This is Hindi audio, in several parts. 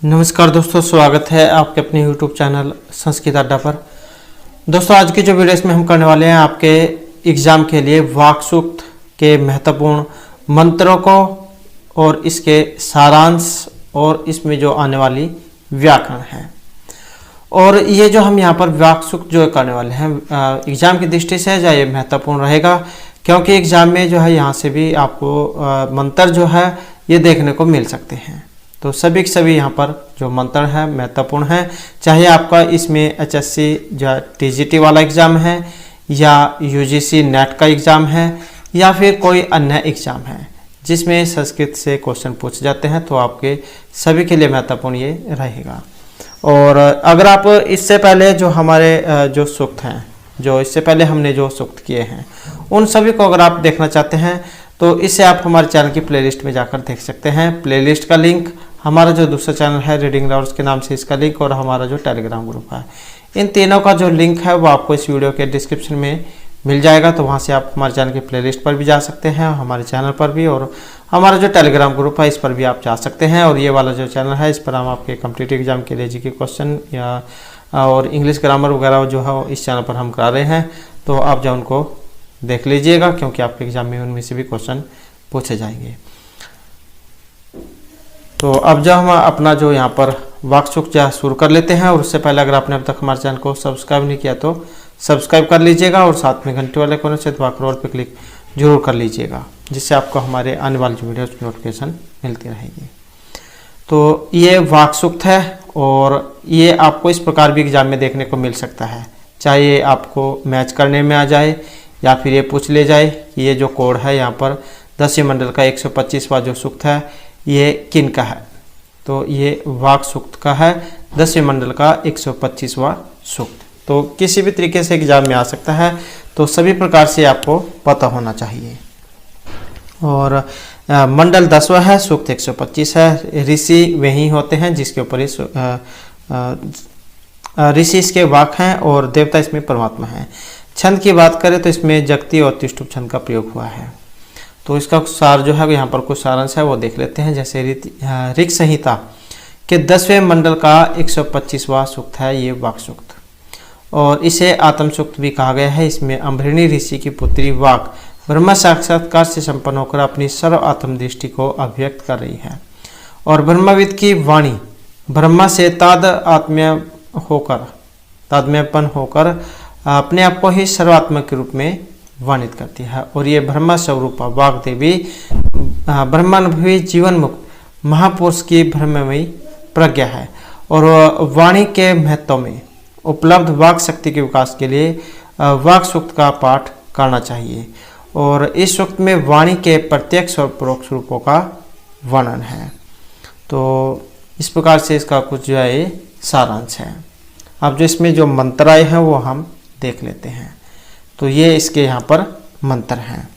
नमस्कार दोस्तों, स्वागत है आपके अपने YouTube चैनल संस्कृत अड्डा पर। दोस्तों, आज की जो वीडियो इसमें हम करने वाले हैं आपके एग्ज़ाम के लिए वाक् सूक्त के महत्वपूर्ण मंत्रों को और इसके सारांश और इसमें जो आने वाली व्याकरण है। और ये जो हम यहाँ पर वाक् सूक्त जो करने वाले हैं एग्ज़ाम की दृष्टि से जो ये महत्वपूर्ण रहेगा, क्योंकि एग्ज़ाम में जो है यहाँ से भी आपको मंत्र जो है ये देखने को मिल सकते हैं। तो सभी के सभी यहाँ पर जो मंत्र है महत्वपूर्ण है, चाहे आपका इसमें HSC जो TGT वाला एग्ज़ाम है या UGC नेट का एग्ज़ाम है या फिर कोई अन्य एग्ज़ाम है जिसमें संस्कृत से क्वेश्चन पूछे जाते हैं, तो आपके सभी के लिए महत्वपूर्ण ये रहेगा। और अगर आप इससे पहले जो हमारे जो सूक्त हैं, जो इससे पहले हमने जो सूक्त किए हैं, उन सभी को अगर आप देखना चाहते हैं तो इसे आप हमारे चैनल की प्लेलिस्ट में जाकर देख सकते हैं। प्लेलिस्ट का लिंक, हमारा जो दूसरा चैनल है रीडिंग लवर्स के नाम से इसका लिंक, और हमारा जो टेलीग्राम ग्रुप है, इन तीनों का जो लिंक है वो आपको इस वीडियो के डिस्क्रिप्शन में मिल जाएगा। तो वहाँ से आप हमारे चैनल की प्लेलिस्ट पर भी जा सकते हैं, हमारे चैनल पर भी, और हमारा जो टेलीग्राम ग्रुप है इस पर भी आप जा सकते हैं। और ये वाला जो चैनल है इस पर हम आपके कॉम्पिटिटिव एग्जाम के लिए जीके क्वेश्चन या और इंग्लिश ग्रामर वगैरह जो है इस चैनल पर हम करा रहे हैं, तो आप जो उनको देख लीजिएगा, क्योंकि आपके एग्जाम में उनमें से भी क्वेश्चन पूछे जाएंगे। तो अब जब हम अपना जो यहाँ पर वाक् सूक्त शुरू कर लेते हैं, और उससे पहले अगर आपने अब तक हमारे चैनल को सब्सक्राइब नहीं किया तो सब्सक्राइब कर लीजिएगा, और साथ में घंटे वाले कोने से दबाकर ऑल पे क्लिक जरूर कर लीजिएगा, जिससे आपको हमारे आने वाली जो वीडियो की नोटिफिकेशन मिलती रहेगी। तो ये वाक् सूक्त है, और ये आपको इस प्रकार भी एग्जाम में देखने को मिल सकता है, चाहे ये आपको मैच करने में आ जाए या फिर ये पूछ ले जाए कि ये जो कोड है यहाँ पर 10वें मंडल का 125वां जो सूक्त है ये किन का है। तो ये वाक् सूक्त का है, 10वें मंडल का 125वां सूक्त। तो किसी भी तरीके से एग्जाम में आ सकता है, तो सभी प्रकार से आपको पता होना चाहिए। और मंडल 10वां है, सूक्त 125 है। ऋषि वही होते हैं जिसके ऊपर ऋषि इसके वाक हैं, और देवता इसमें परमात्मा है। छंद की बात करें तो इसमें जगती और तिष्ठुप छंद का प्रयोग हुआ है। तो इसका सार जो है यहाँ पर कुछ सारांश है वो देख लेते हैं। जैसे ऋक संहिता के 10वें मंडल का 125वां सूक्त है ये वाक् सूक्त, और इसे आत्म सूक्त भी कहा गया है। इसमें अम्भृणी ऋषि की पुत्री वाक ब्रह्म साक्षात्कार से संपन्न होकर अपनी सर्व आत्म दृष्टि को अभिव्यक्त कर रही है, और ब्रह्मविद की वाणी ब्रह्मा से तादात्म्यपन होकर अपने आप को ही सर्वात्मक के रूप में वर्णित करती है। और ये ब्रह्मा स्वरूपा वाग देवी ब्रह्मानुभवी जीवन मुक्त महापुरुष की ब्रह्ममयी प्रज्ञा है, और वाणी के महत्व में उपलब्ध वाक शक्ति के विकास के लिए वाक् सूक्त का पाठ करना चाहिए। और इस सूक्त में वाणी के प्रत्यक्ष और परोक्ष रूपों का वर्णन है। तो इस प्रकार से इसका कुछ जो है सारांश है। अब जो इसमें जो मंत्र आए हैं वो हम देख लेते हैं। तो ये इसके यहाँ पर मंत्र हैं।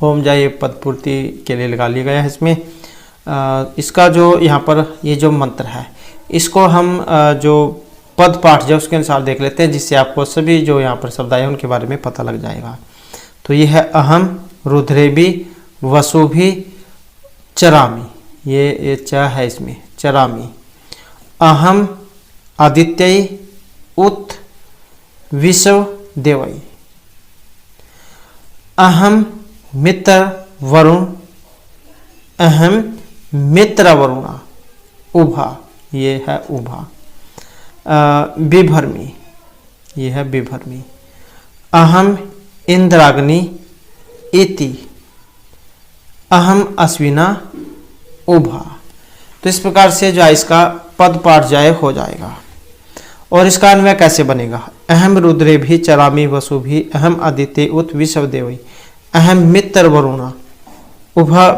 ओम जय पद पूर्ति के लिए लगा लिया गया है इसमें। इसका जो यहाँ पर ये जो मंत्र है इसको हम जो पद पाठ जो उसके अनुसार देख लेते हैं, जिससे आपको सभी जो यहाँ पर शब्द आए उनके बारे में पता लग जाएगा। तो ये है अहम रुद्रेभी वसुभी चरामी, ये च है इसमें चरामी। अहम आदित्यय उत विश्व देवई। अहम मित्र वरुण अहम मित्र वरुणा उभा, ये है उभा। बिभर्मी, ये है बिभर्मी। अहम इंद्राग्नि इति। अहम अश्विना उभा। तो इस प्रकार से जो है इसका पद पाठ जाए हो जाएगा। और इसका अन्वय कैसे बनेगा? अहम रुद्रे भी चरामी वसु भी अहम आदित्य उत विश्व देवी अहम मित्र वरुणा उभा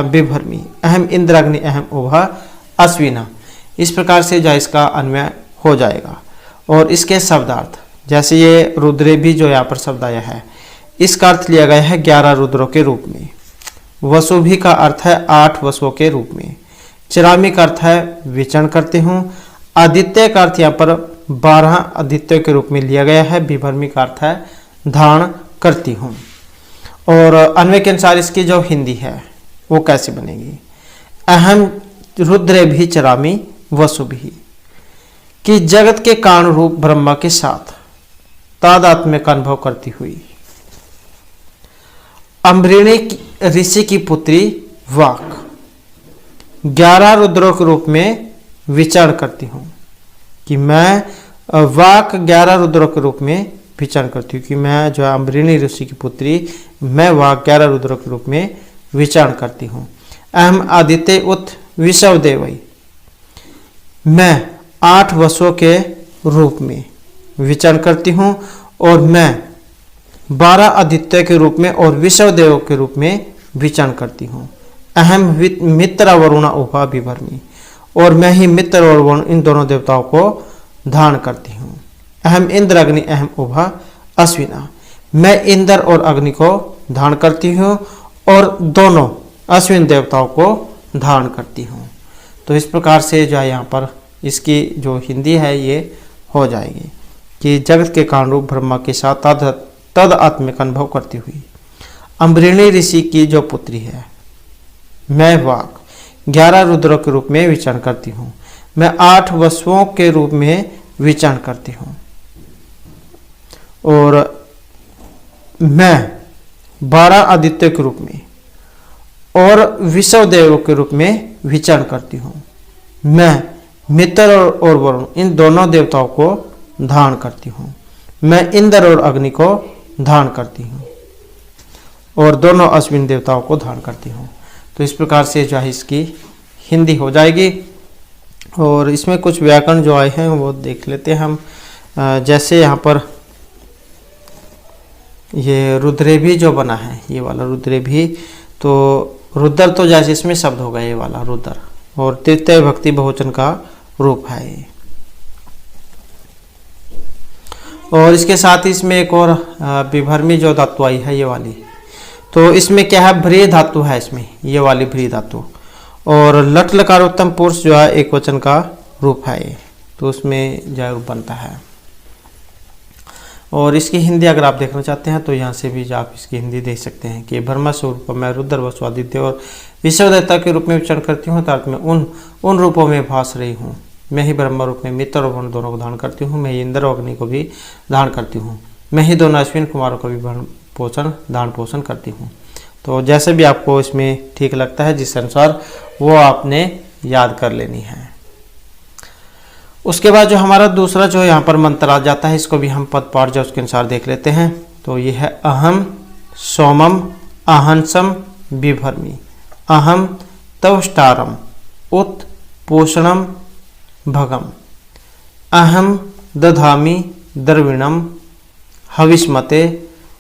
बिभर्मी अहम इंद्राग्नि अहम उभा अश्विना। इस प्रकार से जो इसका अन्वय हो जाएगा। और इसके शब्दार्थ, जैसे ये रुद्रे भी जो यहाँ पर शब्द आया है इसका अर्थ लिया गया है 11 रुद्रों के रूप में। वसु भी का अर्थ है 8 वसुओं के रूप में। चरामी का अर्थ है विचरण करते हूँ। आदित्य का अर्थ यहाँ पर 12 आदित्यों के रूप में लिया गया है। विभर्मी का अर्थ है धारण करती हूँ। और अन्वय के अनुसार इसकी जो हिंदी है वो कैसे बनेगी? अहम रुद्रे भी चरामी वसु भी, कि जगत के कारण रूप ब्रह्मा के साथ तादात्म्य का अनुभव करती हुई अम्बरिणी ऋषि की पुत्री वाक 11 रुद्रों के रूप में विचरण करती हूँ, कि मैं वाक 11 रुद्रों के रूप में विचरण करती हूँ, कि मैं जो अम्बरिणी ऋषि की पुत्री, मैं वाक 11 रुद्रों के रूप में विचरण करती हूँ। अहम आदित्य उत विषव देवई, मैं 8 वसुओं के रूप में विचरण करती हूँ, और मैं 12 आदित्य के रूप में और विषव देव के रूप में विचरण करती हूँ। अहम मित्र वरुणा उभा विभरमी, और मैं ही मित्र और वरुण इन दोनों देवताओं को धारण करती हूँ। अहम इंद्र अग्नि अहम उभा अश्विना, मैं इंद्र और अग्नि को धारण करती हूँ और दोनों अश्विन देवताओं को धारण करती हूँ। तो इस प्रकार से जो है यहाँ पर इसकी जो हिंदी है ये हो जाएगी, कि जगत के कारण रूप ब्रह्मा के साथ तद आत्मिक अनुभव करती हुई अम्बरिणी ऋषि की जो पुत्री है, मैं वाक 11 रुद्रों के रूप में विचरण करती हूँ, मैं 8 वसुओं के रूप में विचरण करती हूँ, और मैं 12 आदित्य के रूप में और विषव देव के रूप में विचरण करती हूँ। मैं मित्र और वरुण इन दोनों देवताओं को धारण करती हूँ। मैं इंद्र और अग्नि को धारण करती हूँ और दोनों अश्विन देवताओं को धारण करती हूँ। तो इस प्रकार से जो है इसकी हिंदी हो जाएगी। और इसमें कुछ व्याकरण जो आए हैं वो देख लेते हैं हम। जैसे यहाँ पर ये रुद्रे भी जो बना है, ये वाला रुद्रे भी, तो रुद्र तो जैसे इसमें शब्द होगा ये वाला रुद्र, और तृतीय भक्ति बहुवचन का रूप है ये। और इसके साथ ही इसमें एक और विभरमी जो धातु आई है ये वाली, तो इसमें क्या है, भ्री धातु है इसमें, ये वाली भ्री धातु। और लट लकार उत्तम पुरुष जो है एक वचन का रूप है ये, तो उसमें जो रूप बनता है। और इसकी हिंदी अगर आप देखना चाहते हैं तो यहाँ से भी आप इसकी हिंदी देख सकते हैं कि ब्रह्मा स्वरूप मैं रुद्र वसु आदित्य और विश्व देवता के रूप में विचरण करती हूँ, ताकि मैं उन रूपों में भास रही हूँ। मैं ही ब्रह्मा रूप में मित्र और वरुण दोनों को धारण करती हूँ। मैं ही इंद्र और अग्नि को भी धारण करती हूँ। मैं ही दोनों अश्विन कुमारों को भी धारण पोषण करती हूँ। तो जैसे भी आपको इसमें ठीक लगता है जिस अनुसार वो आपने याद कर लेनी है। उसके बाद जो हमारा दूसरा जो यहाँ पर मंत्र आ जाता है, इसको भी हम पद पाठ जो उसके अनुसार देख लेते हैं। तो ये है अहम सोमम अहंसम बिभर्मी अहम तवष्टारम उत पोषणम भगम अहम दधामी द्रविणम हविष्मते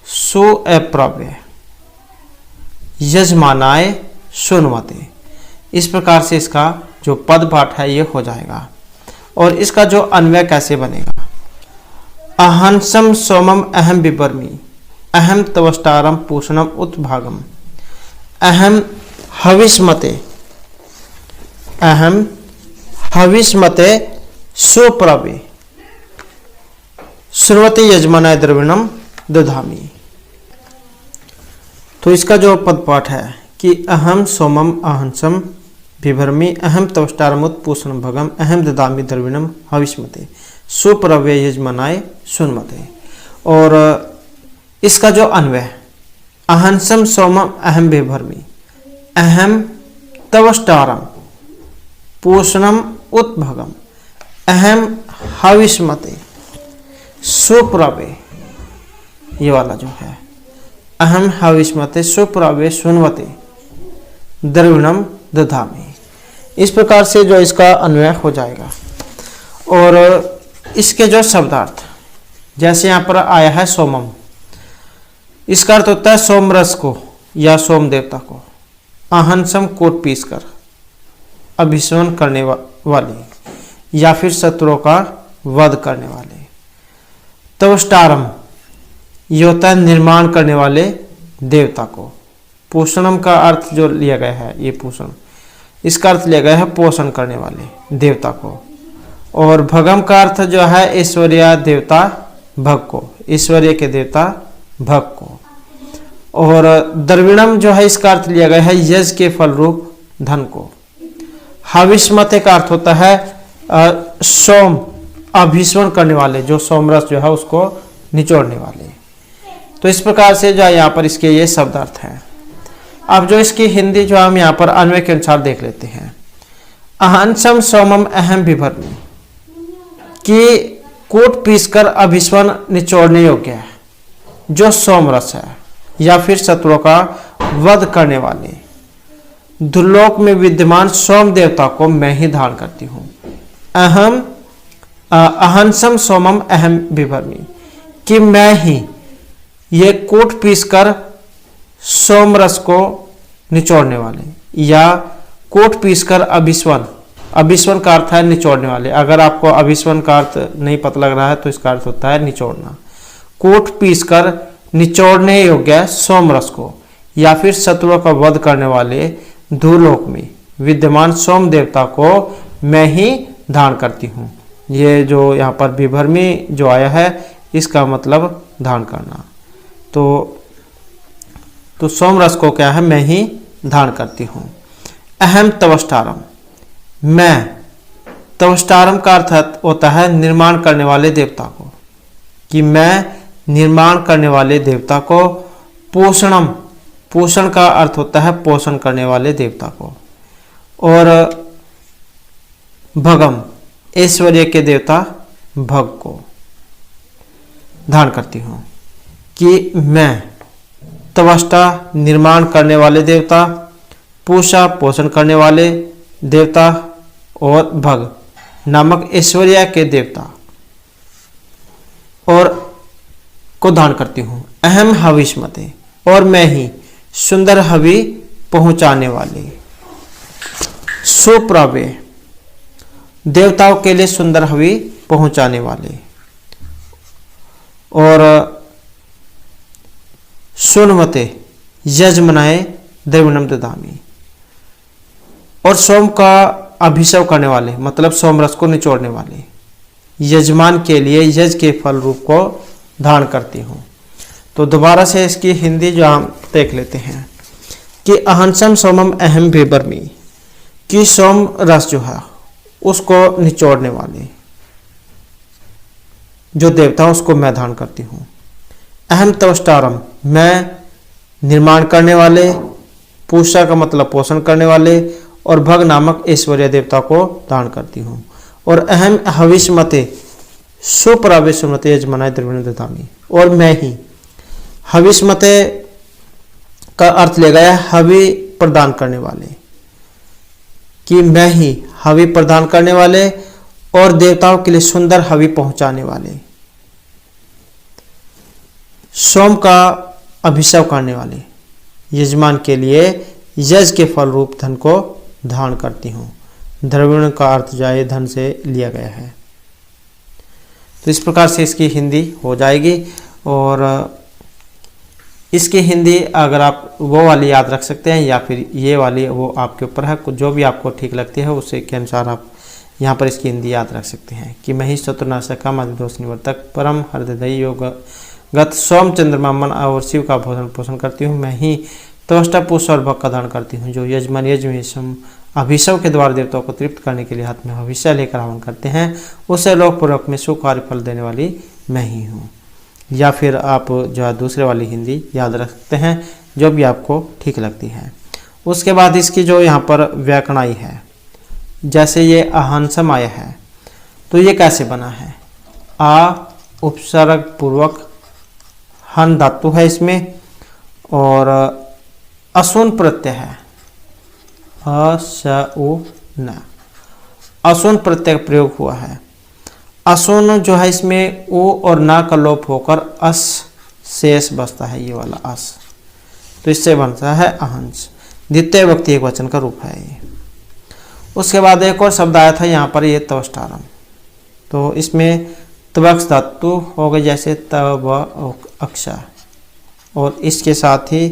सुअप्रव्य यजमानाय सुनवते। इस प्रकार से इसका जो पद पाठ है ये हो जाएगा। और इसका जो अन्वय कैसे बनेगा, अहंसम सोमम अहम बिभर्मी अहम तवष्टारम पूषणम उत भागम अहम हविष्मते सुप्रवे श्रुवते यजमानाय द्रविणम दधामी। तो इसका जो पद पाठ है कि अहम सोमम अहंसम बिभर्मी अहम तवष्टारमुत पूषणम भगम अहम ददामि द्रविणम हविष्मते सुप्रवे यजमानाय सुनमते। और इसका जो अन्वय अहंसम सोमम अहम बिभर्मी अहम तवष्टारम पूषणम उत भगम अहम हविष्मते सुप्रवे, ये वाला जो है अहम हविष्मते सुप्रवे सुनवते द्रविणम दधामी। इस प्रकार से जो इसका अन्वय हो जाएगा। और इसके जो शब्दार्थ, जैसे यहाँ पर आया है सोमम, इसका अर्थ होता है सोम रस को या सोम देवता को। अहंसम कोट पीस कर अभिषेक करने वाली या फिर शत्रुओं का वध करने वाले। तवष्टारम ये होता है निर्माण करने वाले देवता को। पोषणम का अर्थ जो लिया गया है ये पोषण, इसका अर्थ लिया गया है पोषण करने वाले देवता को। और भगम का अर्थ जो है ऐश्वर्य देवता भग को, ऐश्वर्य के देवता भग को। और द्रविणम जो है इसका अर्थ लिया गया है यज के फल रूप धन को। हविष्मते का अर्थ होता है सोम, अभिस्वन करने वाले, जो सोमरस जो है उसको निचोड़ने वाले। तो इस प्रकार से जो है यहाँ पर इसके ये शब्दार्थ हैं। अब जो इसकी हिंदी जो हम यहाँ पर अन्वय के अनुसार देख लेते हैं। अहंसम सोमम अहम बिभर्मी, कि कूट पीसकर अभिस्वन निचोड़ने योग्य है जो सोमरस है, या फिर शत्रुओं का वध करने वाले दुर्लोक में विद्यमान सोम देवता को मैं ही धारण करती हूँ। अहंसम सोमम अहम बिभर्मी, कि मैं ही ये कूट पीसकर सोमरस को निचोड़ने वाले, या कूट पीसकर अभिस्वन, अभिस्वन का अर्थ है निचोड़ने वाले। अगर आपको अभिस्वन का अर्थ नहीं पता लग रहा है तो इसका अर्थ होता है निचोड़ना। कूट पीसकर निचोड़ने योग्य सोमरस को, या फिर शत्रुओं का वध करने वाले धूलोक में विद्यमान सोम देवता को मैं ही धारण करती हूँ। ये जो यहाँ पर बिभर्मी जो आया है इसका मतलब धारण करना। तो सोमरस को क्या है, मैं ही धारण करती हूँ। अहम तवष्टारम, मैं, तवष्टारम का अर्थ होता है निर्माण करने वाले देवता को, कि मैं निर्माण करने वाले देवता को। पोषणम, पोषण का अर्थ होता है पोषण करने वाले देवता को। और भगम, ऐश्वर्य के देवता भग को धारण करती हूँ। कि मैं तवष्टा, निर्माण करने वाले देवता, पूषा, पोषण करने वाले देवता, और भग नामक ऐश्वर्य के देवता और को धारण करती हूँ। अहम हविष्मते, और मैं ही सुंदर हवि पहुंचाने वाले, सुप्रभे, देवताओं के लिए सुंदर हवि पहुंचाने वाले, और सोनमते, यजमनाए द्रविणम ददामी, और सोम का अभिषेक करने वाले, मतलब सोमरस को निचोड़ने वाले यजमान के लिए यज के फल रूप को धारण करती हूँ। तो दोबारा से इसकी हिंदी जो हम देख लेते हैं कि अहंसम सोमम अहम बिभर्मी, कि सोम रस जो है उसको निचोड़ने वाले जो देवता उसको मैं धारण करती हूँ। अहम तवष्टारम, मैं निर्माण करने वाले, पूषा का मतलब पोषण करने वाले, और भग नामक ऐश्वर्य देवता को धारण करती हूँ। और अहम हविष्मते, सुप्रवेशमते यजमानाय द्रविण ददामी, और मैं ही, हविष्मते का अर्थ ले गया हवि प्रदान करने वाले, कि मैं ही हवि प्रदान करने वाले और देवताओं के लिए सुंदर हवि पहुंचाने वाले, सोम का अभिषेक करने वाले, यजमान के लिए यज के फल रूप धन को धारण करती हूँ। द्रविण का अर्थ जाए धन से लिया गया है। तो इस प्रकार से इसकी हिंदी हो जाएगी। और इसकी हिंदी अगर आप वो वाली याद रख सकते हैं या फिर ये वाली, वो आपके ऊपर है, जो भी आपको ठीक लगती है उसी के अनुसार आप यहाँ पर इसकी हिंदी याद रख सकते हैं। कि मैं ही शत्रुनाशक दोष निवर्तक परम हृदय योग गत सोम चंद्रमा मन और शिव का भोजन पोषण करती हूँ। मैं ही त्वष्टा पुष्प और भग का धारण करती हूँ। जो यजमान यज्ञ अभिषेक के द्वारा देवताओं को तृप्त करने के लिए हाथ में हविष्य लेकर हवन करते हैं, उसे लोक पूर्वक में सुख कार्य फल देने वाली मैं ही हूँ। या फिर आप जो है दूसरे वाली हिंदी याद रख सकते हैं, जो भी आपको ठीक लगती है। उसके बाद इसकी जो यहाँ पर व्याकरण आई है, जैसे ये अहंसम आया है तो ये कैसे बना है। आ उपसर्ग पूर्वक हन धातु है इसमें, और असुन प्रत्यय है, न असुन प्रत्यय प्रयोग हुआ है। असुन जो है इसमें ओ और ना का लोप होकर अस शेष बचता है, ये वाला अस, तो इससे बनता है अहंस। द्वितीय व्यक्ति एक वचन का रूप है ये। उसके बाद एक और शब्द आया था यहाँ पर, ये तवष्टारम, तो इसमें त्वक्ष धातु हो गई जैसे तव अक्षा, और इसके साथ ही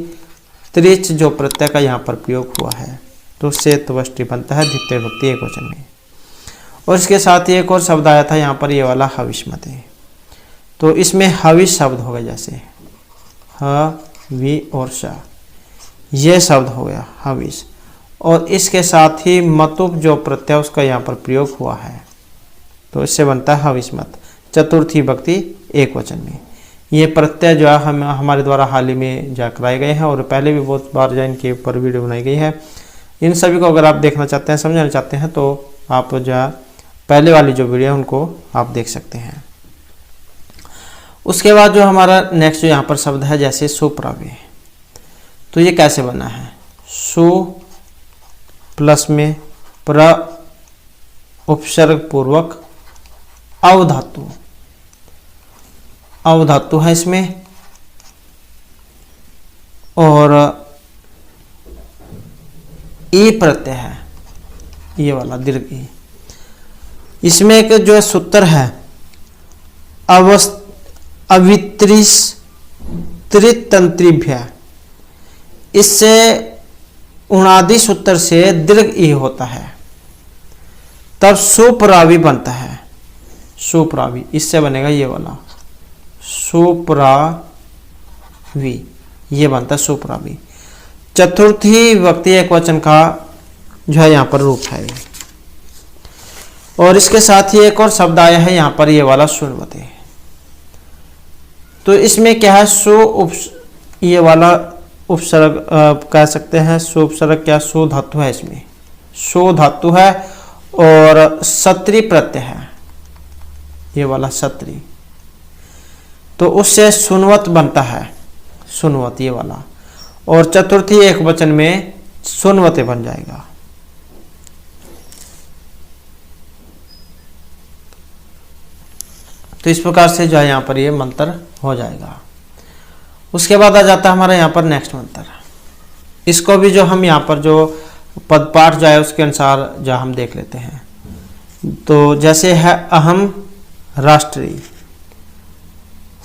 त्रिच जो प्रत्यय का यहाँ पर प्रयोग हुआ है तो से त्वष्टि बनता है द्वितीय व्यक्ति एक वचन में। और इसके साथ ही एक और शब्द आया था यहाँ पर, ये वाला हविष्मते, तो इसमें हविष शब्द हो गया जैसे ह वि और श, ये शब्द हो गया हविष। और इसके साथ ही मतुप जो प्रत्यय उसका यहाँ पर प्रयोग हुआ है, तो इससे बनता है हविष्मत। चतुर्थी विभक्ति एक वचन में। ये प्रत्यय जो है हमारे द्वारा हाल ही में जा कराए गए हैं और पहले भी बहुत बार जो इनके ऊपर वीडियो बनाई गई है। इन सभी को अगर आप देखना चाहते हैं, समझना चाहते हैं, तो आप जो है पहले वाली जो वीडियो है उनको आप देख सकते हैं। उसके बाद जो हमारा नेक्स्ट जो यहाँ पर शब्द है जैसे सुप्रव्यय, तो ये कैसे बना है? सु प्लस में प्र उपसर्ग पूर्वक अवधातु, अवधातु है इसमें, और ई प्रत्यय है, ये वाला दीर्घ ई। इसमें एक जो सूत्र है अवित्रितंत्रिभ्य, इससे उणादि सूत्र से दीर्घ ई होता है, तब सुप्रावि बनता है। सुप्रावि, इससे बनेगा ये वाला सुप्रावि, ये बनता है सुप्रावि। चतुर्थी विभक्ति एक वचन का जो है यहाँ पर रूप है। और इसके साथ ही एक और शब्द आया है यहाँ पर, ये वाला सुनवते। तो इसमें क्या है? ये वाला उपसर्ग कह सकते हैं, सु उपसर्ग क्या, सु धातु है, इसमें सु धातु है और सत्री प्रत्यय है, ये वाला सत्री, तो उससे सुनवत बनता है, सुनवत ये वाला। और चतुर्थी एक वचन में सुनवते बन जाएगा। तो इस प्रकार से जो है यहाँ पर ये मंत्र हो जाएगा। उसके बाद आ जाता है हमारा यहाँ पर नेक्स्ट मंत्र। इसको भी जो हम यहाँ पर जो पदपाठ जो है उसके अनुसार जो हम देख लेते हैं। तो जैसे है अहम राष्ट्री,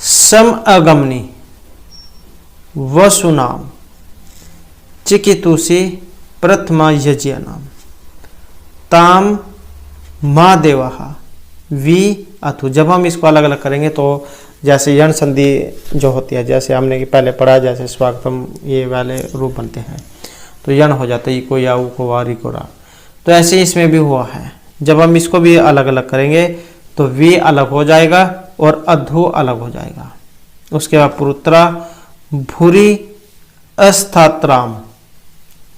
सम अगमनी, वसुनाम, चिकितुषी प्रथमा यज्ञनाम, ताम मा देवहा वी अथु। जब हम इसको अलग अलग करेंगे तो जैसे यण संधि जो होती है, जैसे हमने कि पहले पढ़ा, जैसे स्वागतम ये वाले रूप बनते हैं, तो यण हो जाता है, इको या उको वारी को रा। तो ऐसे ही इसमें भी हुआ है। जब हम इसको भी अलग अलग करेंगे तो वी अलग हो जाएगा और अधु अलग हो जाएगा। उसके बाद पुरुत्रा, भूरी अस्थात्राम,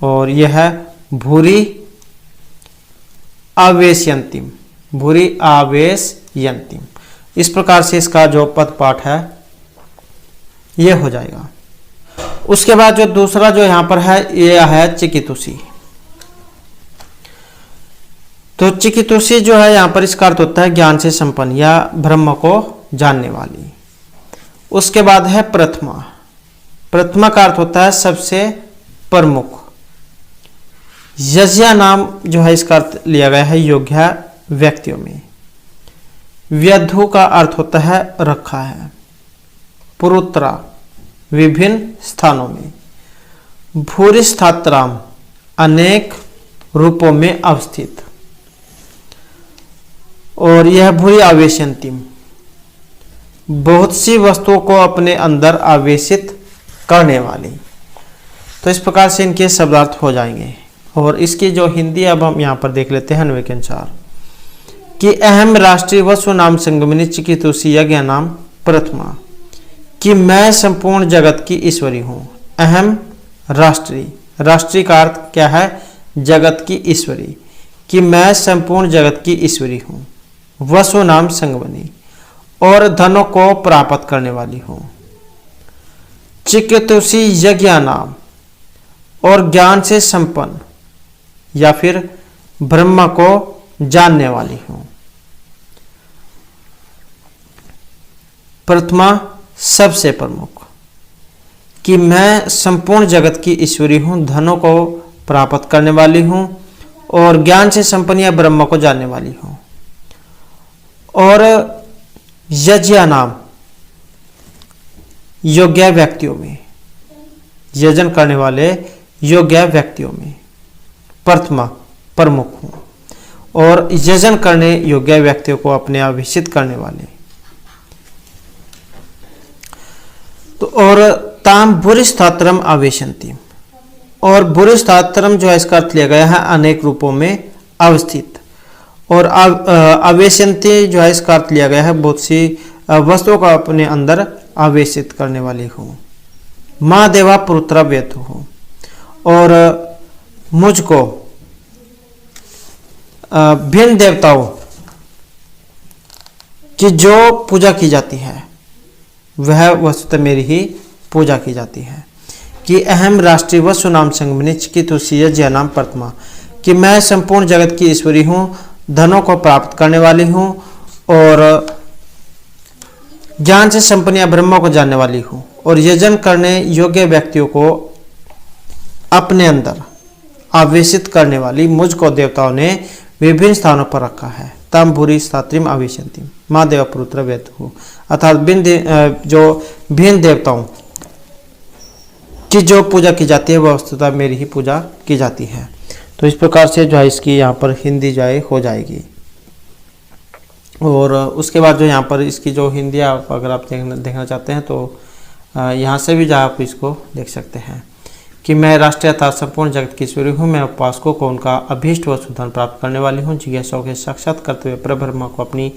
और यह है भूरी आवेशयंतिम, भूरी आवेशयंतिम। इस प्रकार से इसका जो पद पाठ है ये हो जाएगा। उसके बाद जो दूसरा जो यहाँ पर है ये है चिकितुषी। तो चिकितुषी जो है यहाँ पर इसका अर्थ होता है ज्ञान से संपन्न या ब्रह्म को जानने वाली। उसके बाद है प्रथमा। प्रथमा का अर्थ होता है सबसे प्रमुख। यज्ञ नाम जो है इसका अर्थ लिया गया है योग्य व्यक्तियों में। व्यधु का अर्थ होता है रखा है। पुरुत्रा विभिन्न स्थानों में। भूरिस्थात्राम अनेक रूपों में अवस्थित। और यह भूरि आवेशंतिम बहुत सी वस्तुओं को अपने अंदर आवेशित करने वाली। तो इस प्रकार से इनके शब्दार्थ हो जाएंगे। और इसकी जो हिंदी अब हम यहाँ पर देख लेते हैं अन्वय के अनुसार कि अहम राष्ट्रीय वसु नाम संगमिनी चिकितुषी यज्ञ नाम प्रथमा, कि मैं संपूर्ण जगत की ईश्वरी हूँ। अहम राष्ट्रीय, राष्ट्रीय का अर्थ क्या है? जगत की ईश्वरी। कि मैं संपूर्ण जगत की ईश्वरी हूँ। वसु नाम संगमनी, और धनों को प्राप्त करने वाली हूँ। चिकितुषी यज्ञ नाम, और ज्ञान से संपन्न या फिर ब्रह्म को जानने वाली हूँ। प्रथमा सबसे प्रमुख, कि मैं संपूर्ण जगत की ईश्वरी हूँ, धनों को प्राप्त करने वाली हूँ, और ज्ञान से संपन्न या ब्रह्म को जानने वाली हूँ। और यज्ञ नाम योग्य व्यक्तियों में, यजन करने वाले योग्य व्यक्तियों में प्रथमा प्रमुख हूँ। और यजन करने योग्य व्यक्तियों को अपने अभिषित करने वाले। तो और ताम भूरिस्थात्रम आवेशंति, और भूरिष्ठात्रम जो है इसका अर्थ लिया गया है अनेक रूपों में अवस्थित। और आवेशंती जो है इसका अर्थ लिया गया है बहुत सी वस्तुओं को अपने अंदर आवेशित करने वाली हूँ। माँ देवा पुरुत्रा व्यतु हूँ। और मुझको भिन्न देवताओं की जो पूजा की जाती है वह वस्तुतः मेरी ही पूजा की जाती है। कि अहम राष्ट्रीय वसु नाम संगमनी चिकितुषीय जय नाम प्रथमा, कि मैं संपूर्ण जगत की ईश्वरी हूँ, धनों को प्राप्त करने वाली हूँ और ज्ञान से संपन्न या ब्रह्म को जानने वाली हूँ और यजन करने योग्य व्यक्तियों को अपने अंदर आवेशित करने वाली मुझको देवताओं ने विभिन्न स्थानों पर रखा है। तम भूरी स्थात्रिम आवेशंती माँ देवा पुरुत्र व्यतु, अर्थात जो भिन्न देवताओं की जो पूजा की जाती है वह वस्तुतः मेरी ही पूजा की जाती है। तो इस प्रकार से जो है इसकी यहाँ पर हिंदी जो है हो जाएगी। और उसके बाद जो यहाँ पर इसकी जो हिंदी आप अगर आप देखना चाहते हैं तो यहाँ से भी जो आप इसको देख सकते हैं कि मैं राष्ट्रीय अर्थात संपूर्ण जगत की ईश्वरी हूँ, मैं उपासकों को उनका अभीष्ट वस्तु धन प्राप्त करने वाली हूँ। जिज्ञासुओं के साक्षात करते हुए परब्रह्म को अपनी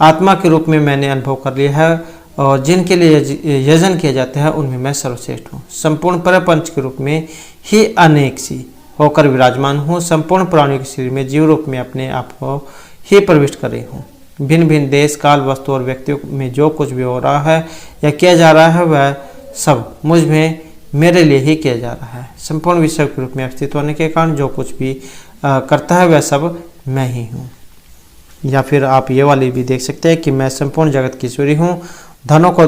आत्मा के रूप में मैंने अनुभव कर लिया है और जिनके लिए यजन किए जाते हैं उनमें मैं सर्वश्रेष्ठ हूँ। संपूर्ण परपंच के रूप में ही अनेक सी होकर विराजमान हूँ। संपूर्ण प्राणियों के शरीर में जीव रूप में अपने आप को ही प्रविष्ट कर रही हूँ। भिन्न भिन्न देश काल वस्तु और व्यक्तियों में जो कुछ भी हो रहा है या किया जा रहा है वह सब मुझ में मेरे लिए ही किया जा रहा है। संपूर्ण विश्व के रूप में अस्तित्व होने के कारण जो कुछ भी करता है वह सब मैं ही हूँ। या फिर आप ये वाली भी देख सकते हैं कि मैं संपूर्ण जगत की ईश्वरी हूँ, धनों को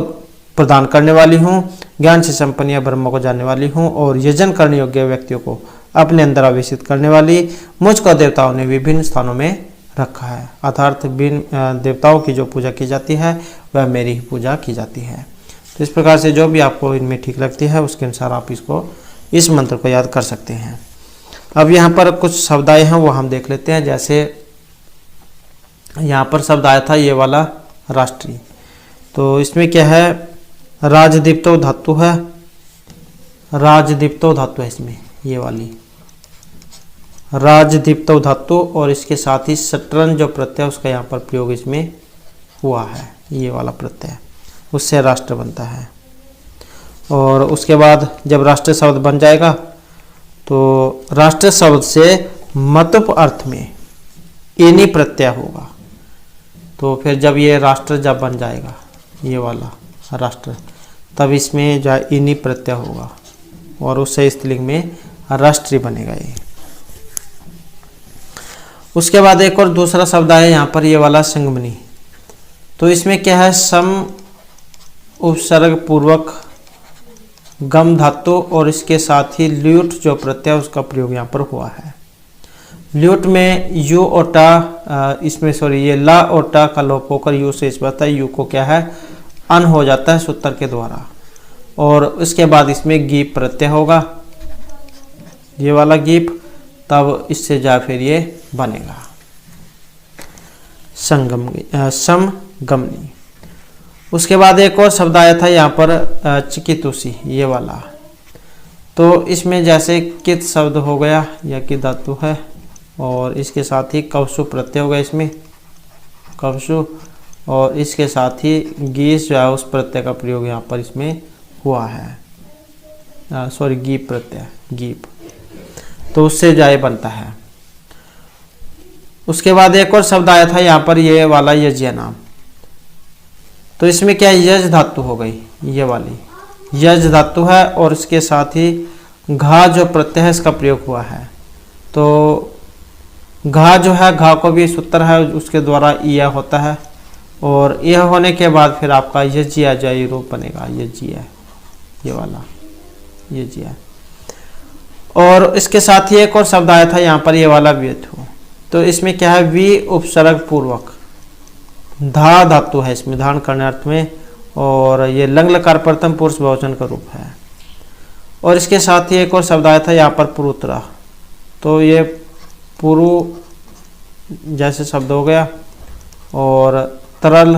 प्रदान करने वाली हूँ, ज्ञान से संपन्न या ब्रह्म को जानने वाली हूँ और यजन करने योग्य व्यक्तियों को अपने अंदर आवेशित करने वाली मुझको देवताओं ने विभिन्न स्थानों में रखा है। अर्थात भिन्न देवताओं की जो पूजा की जाती है वह मेरी ही पूजा की जाती है। तो इस प्रकार से जो भी आपको इनमें ठीक लगती है उसके अनुसार आप इस मंत्र को याद कर सकते हैं। अब यहाँ पर कुछ शब्द आए हैं वो हम देख लेते हैं। जैसे यहाँ पर शब्द आया था ये वाला राष्ट्रीय, तो इसमें क्या है, राजदीप्तो धातु है, राजदीप्तो धातु है इसमें, ये वाली राजदीप्तो धातु और इसके साथ ही शटरन जो प्रत्यय उसका यहाँ पर प्रयोग इसमें हुआ है, ये वाला प्रत्यय, उससे राष्ट्र बनता है। और उसके बाद जब राष्ट्र शब्द बन जाएगा तो राष्ट्र शब्द से मतुप अर्थ में इनी प्रत्यय होगा। तो फिर जब ये राष्ट्र जब बन जाएगा ये वाला राष्ट्र, तब इसमें जो इनी प्रत्यय होगा और उससे स्त्रीलिंग में राष्ट्रीय बनेगा ये। उसके बाद एक और दूसरा शब्द आया यहाँ पर ये वाला संगमनी, तो इसमें क्या है, सम उपसर्ग पूर्वक गम धातु और इसके साथ ही ल्यूट जो प्रत्यय उसका प्रयोग यहाँ पर हुआ है। ल्यूट में यू और टा, इसमें सॉरी ये ला और टा का लोप होकर यू से इस बता, यू को क्या है अन हो जाता है सूत्र के द्वारा। और उसके बाद इसमें गीप प्रत्यय होगा, ये वाला गीप, तब इससे जा फिर ये बनेगा समगमनी। उसके बाद एक और शब्द आया था यहाँ पर चिकितुषी, ये वाला, तो इसमें जैसे कित शब्द हो गया, यह की धातु है और इसके साथ ही कवसु प्रत्यय हो गया इसमें कवसु, और इसके साथ ही गीस जो है उस प्रत्यय का प्रयोग यहाँ पर इसमें हुआ है, सॉरी गीप प्रत्यय गीप, तो उससे जाए बनता है। उसके बाद एक और शब्द आया था यहाँ पर ये वाला यज्ञ नाम, तो इसमें क्या यज धातु हो गई, ये वाली यज धातु है और इसके साथ ही घा जो प्रत्यय है इसका प्रयोग हुआ है। तो घा जो है, घा को भी सूत्र है उसके द्वारा यह होता है और यह होने के बाद फिर आपका यज्ञ जय रूप बनेगा, यज्ञ ये वाला यज्ञ। और इसके साथ ही एक और शब्द आया था यहाँ पर ये वाला व्यथु, तो इसमें क्या है, वी उपसर्ग पूर्वक धा धातु है इसमें धारण करने अर्थ में, और ये लंग लकार प्रथम पुरुष बहुवचन का रूप है। और इसके साथ ही एक और शब्द आया था यहाँ पर पुरुत्रा, तो ये पुरु जैसे शब्द हो गया और तरल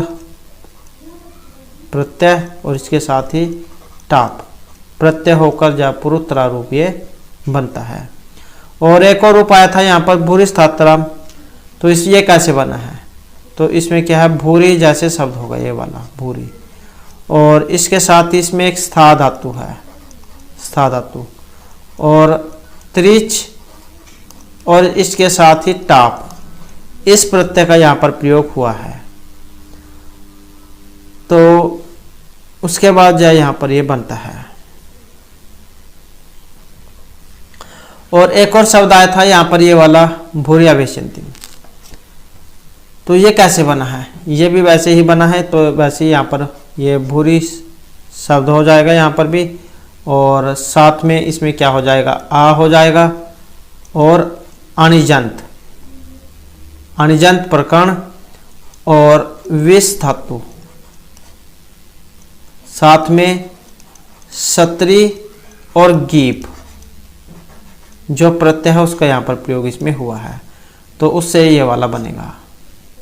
प्रत्यय और इसके साथ ही टाप प्रत्यय होकर जा पुरुत्रा रूप ये बनता है। और एक और उपाय था यहाँ पर भूरी स्थात्रम, तो इस ये कैसे बना है, तो इसमें क्या है, भूरी जैसे शब्द होगा ये वाला भूरी, और इसके साथ ही इसमें एक स्था धातु है, स्था धातु, और त्रिच, और इसके साथ ही टाप, इस प्रत्यय का यहाँ पर प्रयोग हुआ है। तो उसके बाद जो यहाँ पर ये बनता है। और एक और शब्द आया था यहाँ पर ये वाला भूरी अभिषंति, तो ये कैसे बना है, ये भी वैसे ही बना है, तो वैसे ही यहाँ पर ये भूरी शब्द हो जाएगा यहाँ पर भी, और साथ में इसमें क्या हो जाएगा, आ हो जाएगा, और अणिजंत, अणिजंत प्रकरण, और विष धातु, साथ में सत्री और गीप, जो प्रत्यय है उसका यहाँ पर प्रयोग इसमें हुआ है, तो उससे ये वाला बनेगा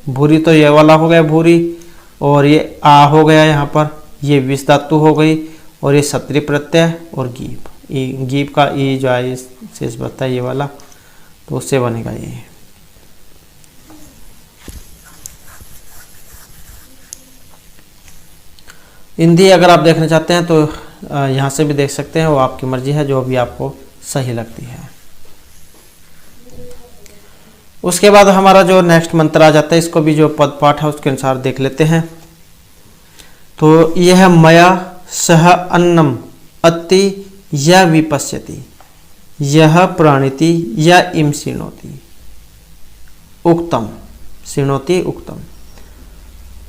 भूरी। तो ये वाला हो गया भूरी, और ये आ हो गया यहाँ पर, ये विष धातु हो गई, और ये सत्री प्रत्यय और गीप, गीप का ई जो है शेष बचता है ये वाला, तो उससे बनेगा ये। हिंदी अगर आप देखना चाहते हैं तो यहाँ से भी देख सकते हैं, वो आपकी मर्जी है, जो भी आपको सही लगती है। उसके बाद हमारा जो नेक्स्ट मंत्र आ जाता है, इसको भी जो पद पाठ है उसके अनुसार देख लेते हैं। तो यह मया सह अन्नम अति यह विपश्यति, यह प्राणिति या इम शृणोति, उक्तम, शृणोति उक्तम।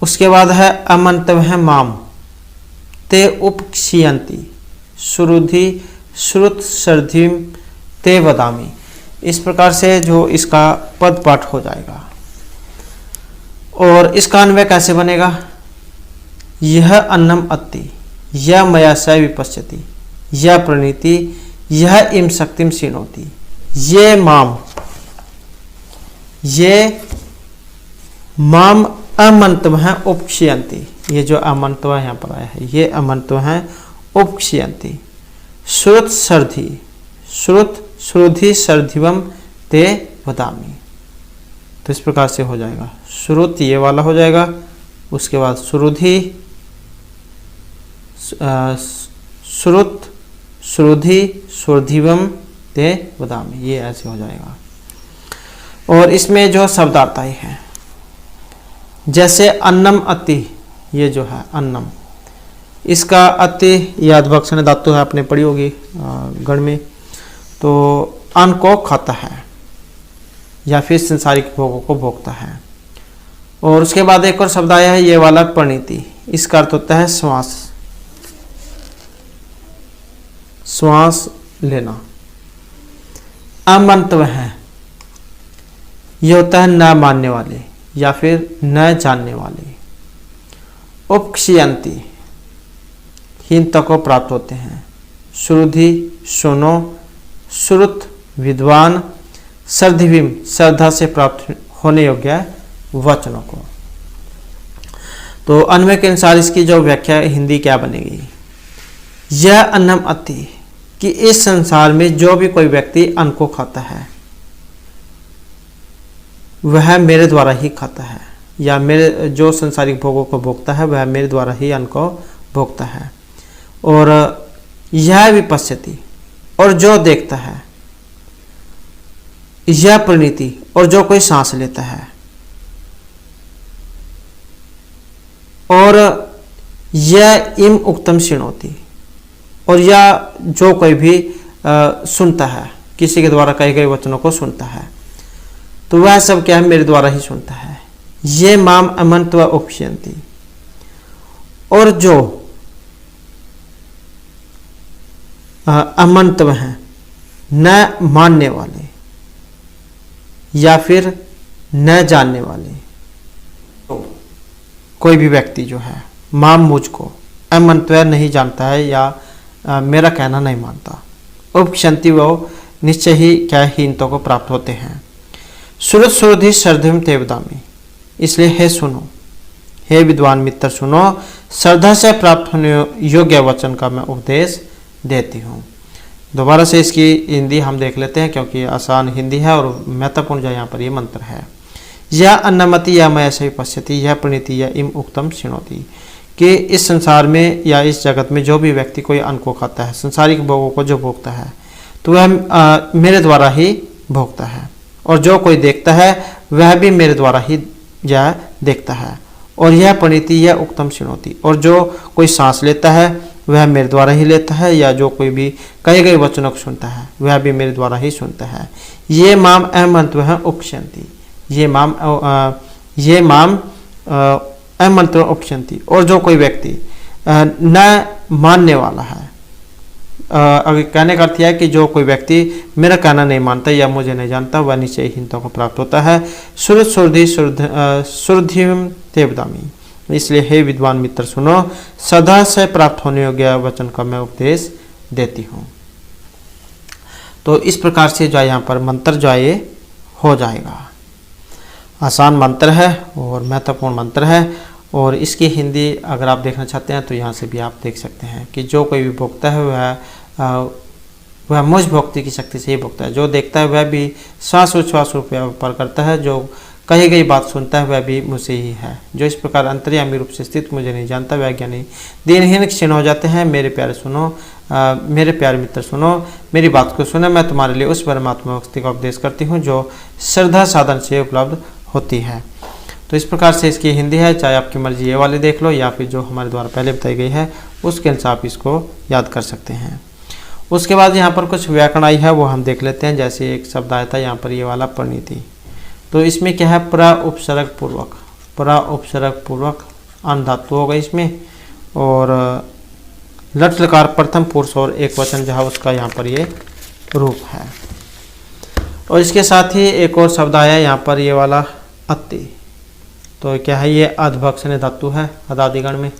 उसके बाद है अमंतव है माम ते उपक्षीयन्ति श्रुधि श्रुत सर्धिम ते वदामि। इस प्रकार से जो इसका पद पाठ हो जाएगा। और इसका अन्वय कैसे बनेगा, यह अन्नम अति, यह मया स विपश्यति, यह प्रणीति, यह इम शक्तिम शृणोति, ये माम, ये माम अमंतव है उपक्षीयन्ति, ये जो अमंतव यहाँ पर आया है ये अमंतव है उपक्षीयन्ति, श्रुत सर्धि, श्रुत श्रुधि सर्धिवम ते वदामि। तो इस प्रकार से हो जाएगा, श्रुत ये वाला हो जाएगा, उसके बाद श्रुधि, श्रुत श्रुधि श्रुधिवम ते वदामि, ये ऐसे हो जाएगा। और इसमें जो शब्द आता है जैसे अन्नम अति, ये जो है अन्नम, इसका अति याद भक्षण धातु है, आपने पढ़ी होगी गण में, तो अन्न को खाता है या फिर संसारिक भोगों को भोगता है। और उसके बाद एक और शब्द आया है ये वाला परिणीति, इसका अर्थ होता है श्वास, श्वास लेना। अमंतव है ये होता है न मानने वाले या फिर न जानने वाले। उपक्षीयन्ति हीनता को प्राप्त होते हैं। श्रुधि सुनो, श्रुत विद्वान, सर्धिविम श्रद्धा से प्राप्त होने योग्य वचनों को। तो अन्वय के अनुसार इसकी जो व्याख्या हिंदी क्या बनेगी, यह अन्नम अति, कि इस संसार में जो भी कोई व्यक्ति अन्न को खाता है वह मेरे द्वारा ही खाता है, या मेरे जो संसारिक भोगों को भोगता है वह मेरे द्वारा ही अन्न को भोगता है। और यह विपश्यति, और जो देखता है, यह प्रणीति, और जो कोई सांस लेता है, और यह इम उक्तम शृणोति, और यह जो कोई भी सुनता है, किसी के द्वारा कहे गए वचनों को सुनता है, तो वह सब क्या है, मेरे द्वारा ही सुनता है। ये माम अमंत्व उपक्षीयन्ति, और जो अमंत्व हैं, न मानने वाले या फिर न जानने वाले, तो कोई भी व्यक्ति जो है माम मुझको, अमंत्व नहीं जानता है या मेरा कहना नहीं मानता, उपक्षन्ति वो निश्चय ही क्या हीनता को प्राप्त होते हैं। श्रुत श्रुधि सर्धिम ते वदामि, इसलिए हे सुनो, हे विद्वान मित्र सुनो, श्रद्धा से प्राप्त होने योग्य वचन का मैं उपदेश देती हूँ। दोबारा से इसकी हिंदी हम देख लेते हैं क्योंकि आसान हिंदी है और महत्वपूर्ण जो यहाँ पर ये मंत्र है। यह अन्नमति या मयसि पश्यति यह प्रणीति या इम उक्तम शृणोति, कि इस संसार में या इस जगत में जो भी व्यक्ति कोई अन्न को खाता है, संसारिक भोगों को जो भोगता है, तो वह मेरे द्वारा ही भोगता है, और जो कोई देखता है वह भी मेरे द्वारा ही यह देखता है। और यह प्रणीति यह उक्तम शृणोति, और जो कोई सांस लेता है वह मेरे द्वारा ही लेता है, या जो कोई भी कहे गए वचनों को सुनता है वह भी मेरे द्वारा ही सुनता है। ये माम अमंत्र उपशंति, ये माम अमंत्र उपशंति, और जो कोई व्यक्ति न मानने वाला है, अगर कहने का अर्थ है कि जो कोई व्यक्ति मेरा कहना नहीं मानता या मुझे नहीं जानता वह निश्चयहीनता को प्राप्त होता है। सुरधिम तेवदामी, इसलिए हे विद्वान मित्र सुनो, सदा से प्राप्त होने योग्य वचन का मैं उपदेश देती हूँ। तो इस प्रकार से जो यहाँ पर मंत्र जो ये हो जाएगा। आसान मंत्र है और महत्वपूर्ण मंत्र है, और इसकी हिंदी अगर आप देखना चाहते हैं तो यहाँ से भी आप देख सकते हैं कि जो कोई भी भोगता है वह मुझ भक्ति की शक्ति से ही भोगता है। जो देखता है वह भी श्वास उच्छ्वास रूप व्यापार करता है, जो कही गई बात सुनता है वह भी मुझसे ही है। जो इस प्रकार अंतर्यामी रूप से स्थित मुझे नहीं जानता वह ज्ञानी दीनहीन क्षीण हो जाते हैं। मेरे प्यारे सुनो, मेरे प्यारे मित्र सुनो, मेरी बात को सुनो, मैं तुम्हारे लिए उस परमात्मा भक्ति का उपदेश करती हूँ जो श्रद्धा साधन से उपलब्ध होती है। तो इस प्रकार से इसकी हिंदी है, चाहे आपकी मर्जी ये वाली देख लो या फिर जो हमारे द्वारा पहले बताई गई है उसके अनुसार आप इसको याद कर सकते हैं। उसके बाद यहाँ पर कुछ व्याकरण आई है वो हम देख लेते हैं। जैसे एक शब्द आया था यहाँ पर ये वाला प्रणीति, तो इसमें क्या है, प्र उपसर्ग पूर्वक, प्र उपसर्ग पूर्वक अन धातु होगा इसमें, और लट लकार प्रथम पुरुष और एक वचन जो है उसका यहाँ पर ये रूप है। और इसके साथ ही एक और शब्द आया यहाँ पर ये वाला अति, तो क्या है, ये अधभक्षण धातु है, अदादिगण में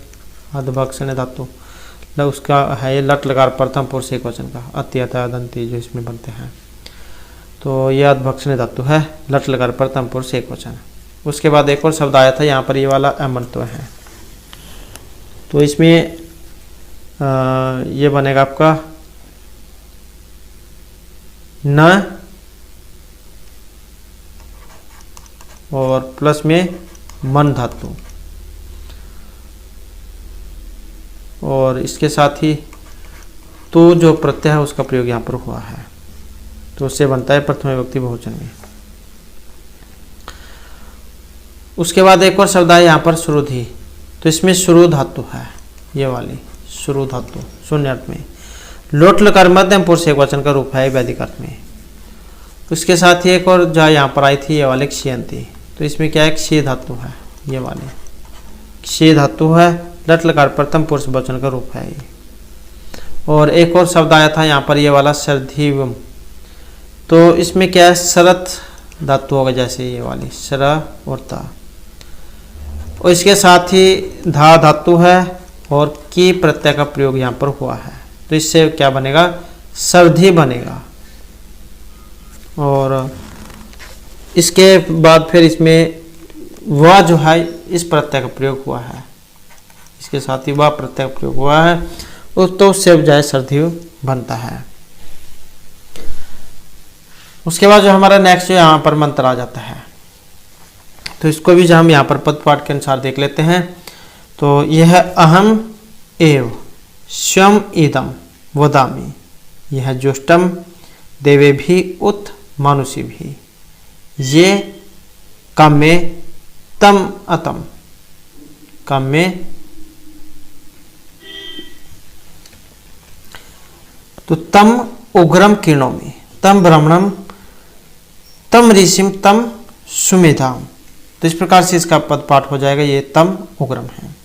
अधभक्षण धातु, उसका है ये लट लकार प्रथम पुरुष एक वचन का, अति अदंती जो इसमें बनते हैं, तो ये अधभक्षण धातु है, लट लकार प्रथम पुरुष एक वचन। उसके बाद एक और शब्द आया था यहाँ पर ये वाला अमंत्व है, तो इसमें ये बनेगा आपका न और प्लस में मन धातु, और इसके साथ ही तो जो प्रत्यय है उसका प्रयोग यहाँ पर हुआ है, तो उससे बनता है प्रथम विभक्ति बहुवचन में। उसके बाद एक और शब्द है यहाँ पर श्रुधि, तो इसमें श्रु धातु है, ये वाली श्रु धातु शून्य अर्थ में, लोट लकार मध्यम पुरुष एक वचन का रूप है वैदिक अर्थ में। उसके साथ ही एक और जो यहाँ पर आई थी ये वाले क्षयंती, तो इसमें क्या है, क्षय धातु है, ये वाले क्षय धातु है, लट लकार प्रथम पुरुष वचन का रूप है ये। और एक और शब्द आया था यहाँ पर ये वाला सर्धिवम, तो इसमें क्या है, शरत धातु होगा, जैसे ये वाली शर और ता, और इसके साथ ही धा धातु है और की प्रत्यय का प्रयोग यहाँ पर हुआ है, तो इससे क्या बनेगा, सर्धि बनेगा। और इसके बाद फिर इसमें वह जो है इस प्रत्यय का प्रयोग हुआ है, इसके साथ ही वह प्रत्यय का प्रयोग हुआ है, तो उससे जो है सर्धि बनता है। उसके बाद जो हमारा नेक्स्ट जो यहाँ पर मंत्र आ जाता है, तो इसको भी जो हम यहाँ पर पद पाठ के अनुसार देख लेते हैं। तो यह है अहम एव स्वयं इदम वदामि, यह जुष्टम देवे भी उत मानुषी भी, ये काम्ये तम अतम, काम्ये तो तम उग्रम किरणोमि, तम ब्रह्मणम, तम ऋषिम, तम सुमेधाम। तो इस प्रकार से इसका पद पाठ हो जाएगा, ये तम उग्रम है।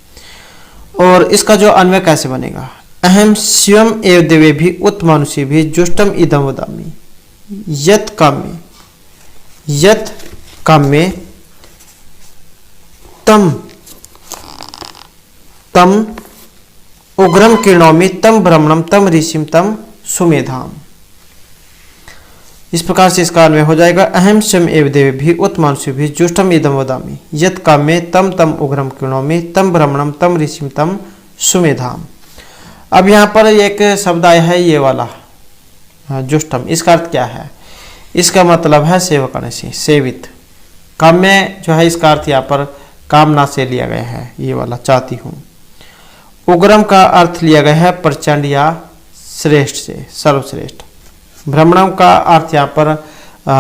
और इसका जो अन्वय कैसे बनेगा, अहम शिवम एव देवे भी उत मानुषी भी जुष्टम इदम वदामि, यत काम्ये, यत काम्ये तम तम उग्रम किरणोमि, तम ब्रह्मणम, तम ऋषिम, तम सुमेधाम। इस प्रकार से इसका अन्वय हो जाएगा, अहम स्वयं एव देवे भी उत मानुषी भी जुष्टम इदम वदामि, यत काम्ये तम तम उग्रम किरणोमि, तम ब्रह्मणम, तम ऋषिम, तम सुमेधाम। अब यहाँ पर एक शब्द आया है ये वाला जुष्टम, इसका अर्थ क्या है? इसका मतलब है सेवकणसी, सेवित। काम्य जो है इसका अर्थ यहाँ पर कामना से लिया गया है, ये वाला चाहती हूँ। उग्रम का अर्थ लिया गया है प्रचंड या श्रेष्ठ से, सर्वश्रेष्ठ। भ्रमणम का अर्थ यहाँ पर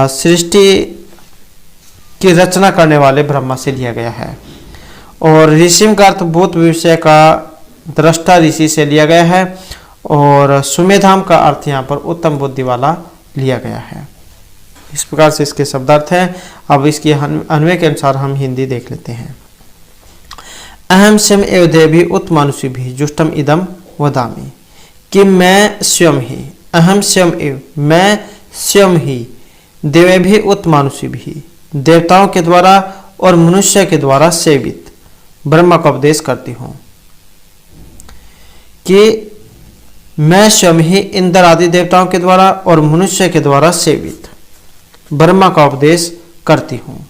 सृष्टि की रचना करने वाले ब्रह्मा से लिया गया है। और ऋषिम का अर्थ भूत भविष्य का दृष्टा ऋषि से लिया गया है। और सुमेधाम का अर्थ यहाँ पर उत्तम बुद्धि वाला लिया गया है। इस प्रकार से इसके शब्दार्थ हैं। अब इसकी अन्वय के अनुसार हम हिंदी देख लेते हैं। अहम स्वयं एव देवी उत्मानुषी भी जुष्टम इदम वदामि, कि मैं स्वयं ही, अहम स्वयं एव, मैं स्वयं ही, देवे भी उत्मानुषी भी, देवताओं के द्वारा और मनुष्य के द्वारा सेवित ब्रह्मा का उपदेश करती हूँ। कि मैं स्वयं ही इंद्र आदि देवताओं के द्वारा और मनुष्य के द्वारा सेवित ब्रह्मा का उपदेश करती हूँ।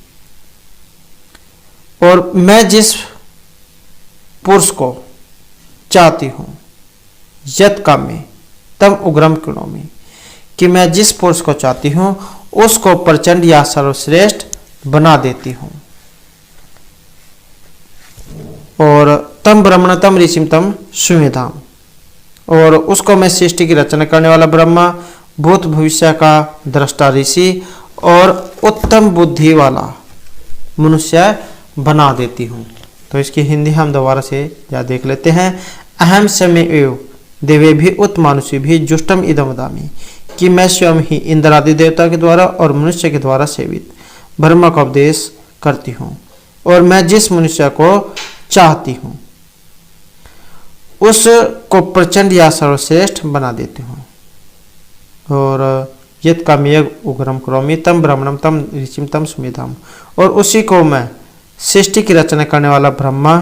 और मैं जिस पुरुष को चाहती हूँ, यत काम्ये तम उग्रम कृणोमि, कि मैं जिस पुरुष को चाहती हूँ उसको प्रचंड या सर्वश्रेष्ठ बना देती हूँ। और तम ब्रह्मण तम ऋषिम तम सुमेधाम, और उसको मैं सृष्टि की रचना करने वाला ब्रह्मा, भूत भविष्य का दृष्टा ऋषि और उत्तम बुद्धि वाला मनुष्य बना देती हूँ। तो इसकी हिंदी हम दोबारा से या देख लेते हैं। अहम समय एव देवे भी उत्मानुषी भी जुष्टम इदम वदामि, कि मैं स्वयं ही इंद्र आदि देवता के द्वारा और मनुष्य के द्वारा सेवित ब्रह्मा का उपदेश करती हूँ। और मैं जिस मनुष्य को चाहती हूँ उसको प्रचंड या सर्वश्रेष्ठ बना देती हूँ। और यत काम्ये उग्रम करोमि तम ब्रह्मणम तम ऋषिम तम सुमेधाम, और उसी को मैं सृष्टि की रचना करने वाला ब्रह्मा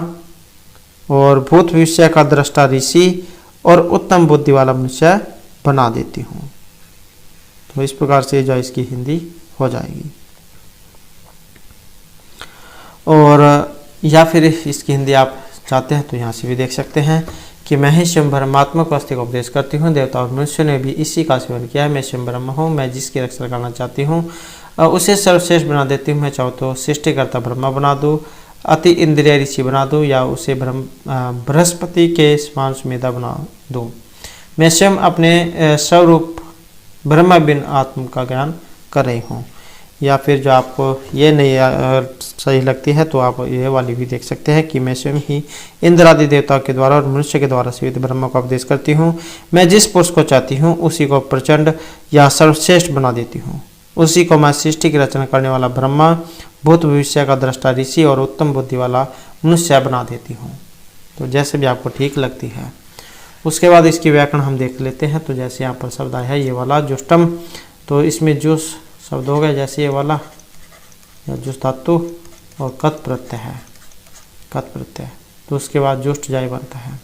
और भूत भविष्य का दृष्टा ऋषि और उत्तम बुद्धि वाला मनुष्य बना देती हूँ। तो इस प्रकार से जो इसकी हिंदी हो जाएगी। और या फिर इसकी हिंदी आप चाहते हैं तो यहाँ से भी देख सकते हैं कि मैं ही स्वयं ब्रह्मात्मक अवस्था का उपदेश करती हूँ। देवता और मनुष्य ने भी इसी का सेवन किया है। मैं स्वयं ब्रह्म हूँ, मैं जिसकी रक्षा करना चाहती हूँ उसे सर्वश्रेष्ठ बना देती हूँ। मैं चाहूँ तो सृष्टिकर्ता ब्रह्मा बना दूँ, अति इंद्रिय ऋषि बना दूँ, या उसे बृहस्पति के समान सुमेधा बना दूँ। मैं स्वयं अपने स्वरूप ब्रह्मा बिन आत्म का ज्ञान कर रही हूँ। या फिर जो आपको ये नहीं सही लगती है तो आप ये वाली भी देख सकते हैं कि मैं स्वयं ही इंद्र आदि देवताओं के द्वारा और मनुष्य के द्वारा सेवित ब्रह्मा का उपदेश करती हूँ। मैं जिस पुरुष को चाहती हूँ उसी को प्रचंड या सर्वश्रेष्ठ बना देती हूँ। उसी को मैं सृष्टि की रचना करने वाला ब्रह्मा, भूत भविष्य का दृष्टा ऋषि और उत्तम बुद्धि वाला मनुष्य बना देती हूँ। तो जैसे भी आपको ठीक लगती है। उसके बाद इसकी व्याकरण हम देख लेते हैं। तो जैसे यहाँ पर शब्द आया है ये वाला जुष्टम, तो इसमें जुस शब्द हो गया, जैसे ये वाला या जुस धातु और कत प्रत्यय है, कत प्रत्यय, तो उसके बाद जुष्ट जाय बनता है।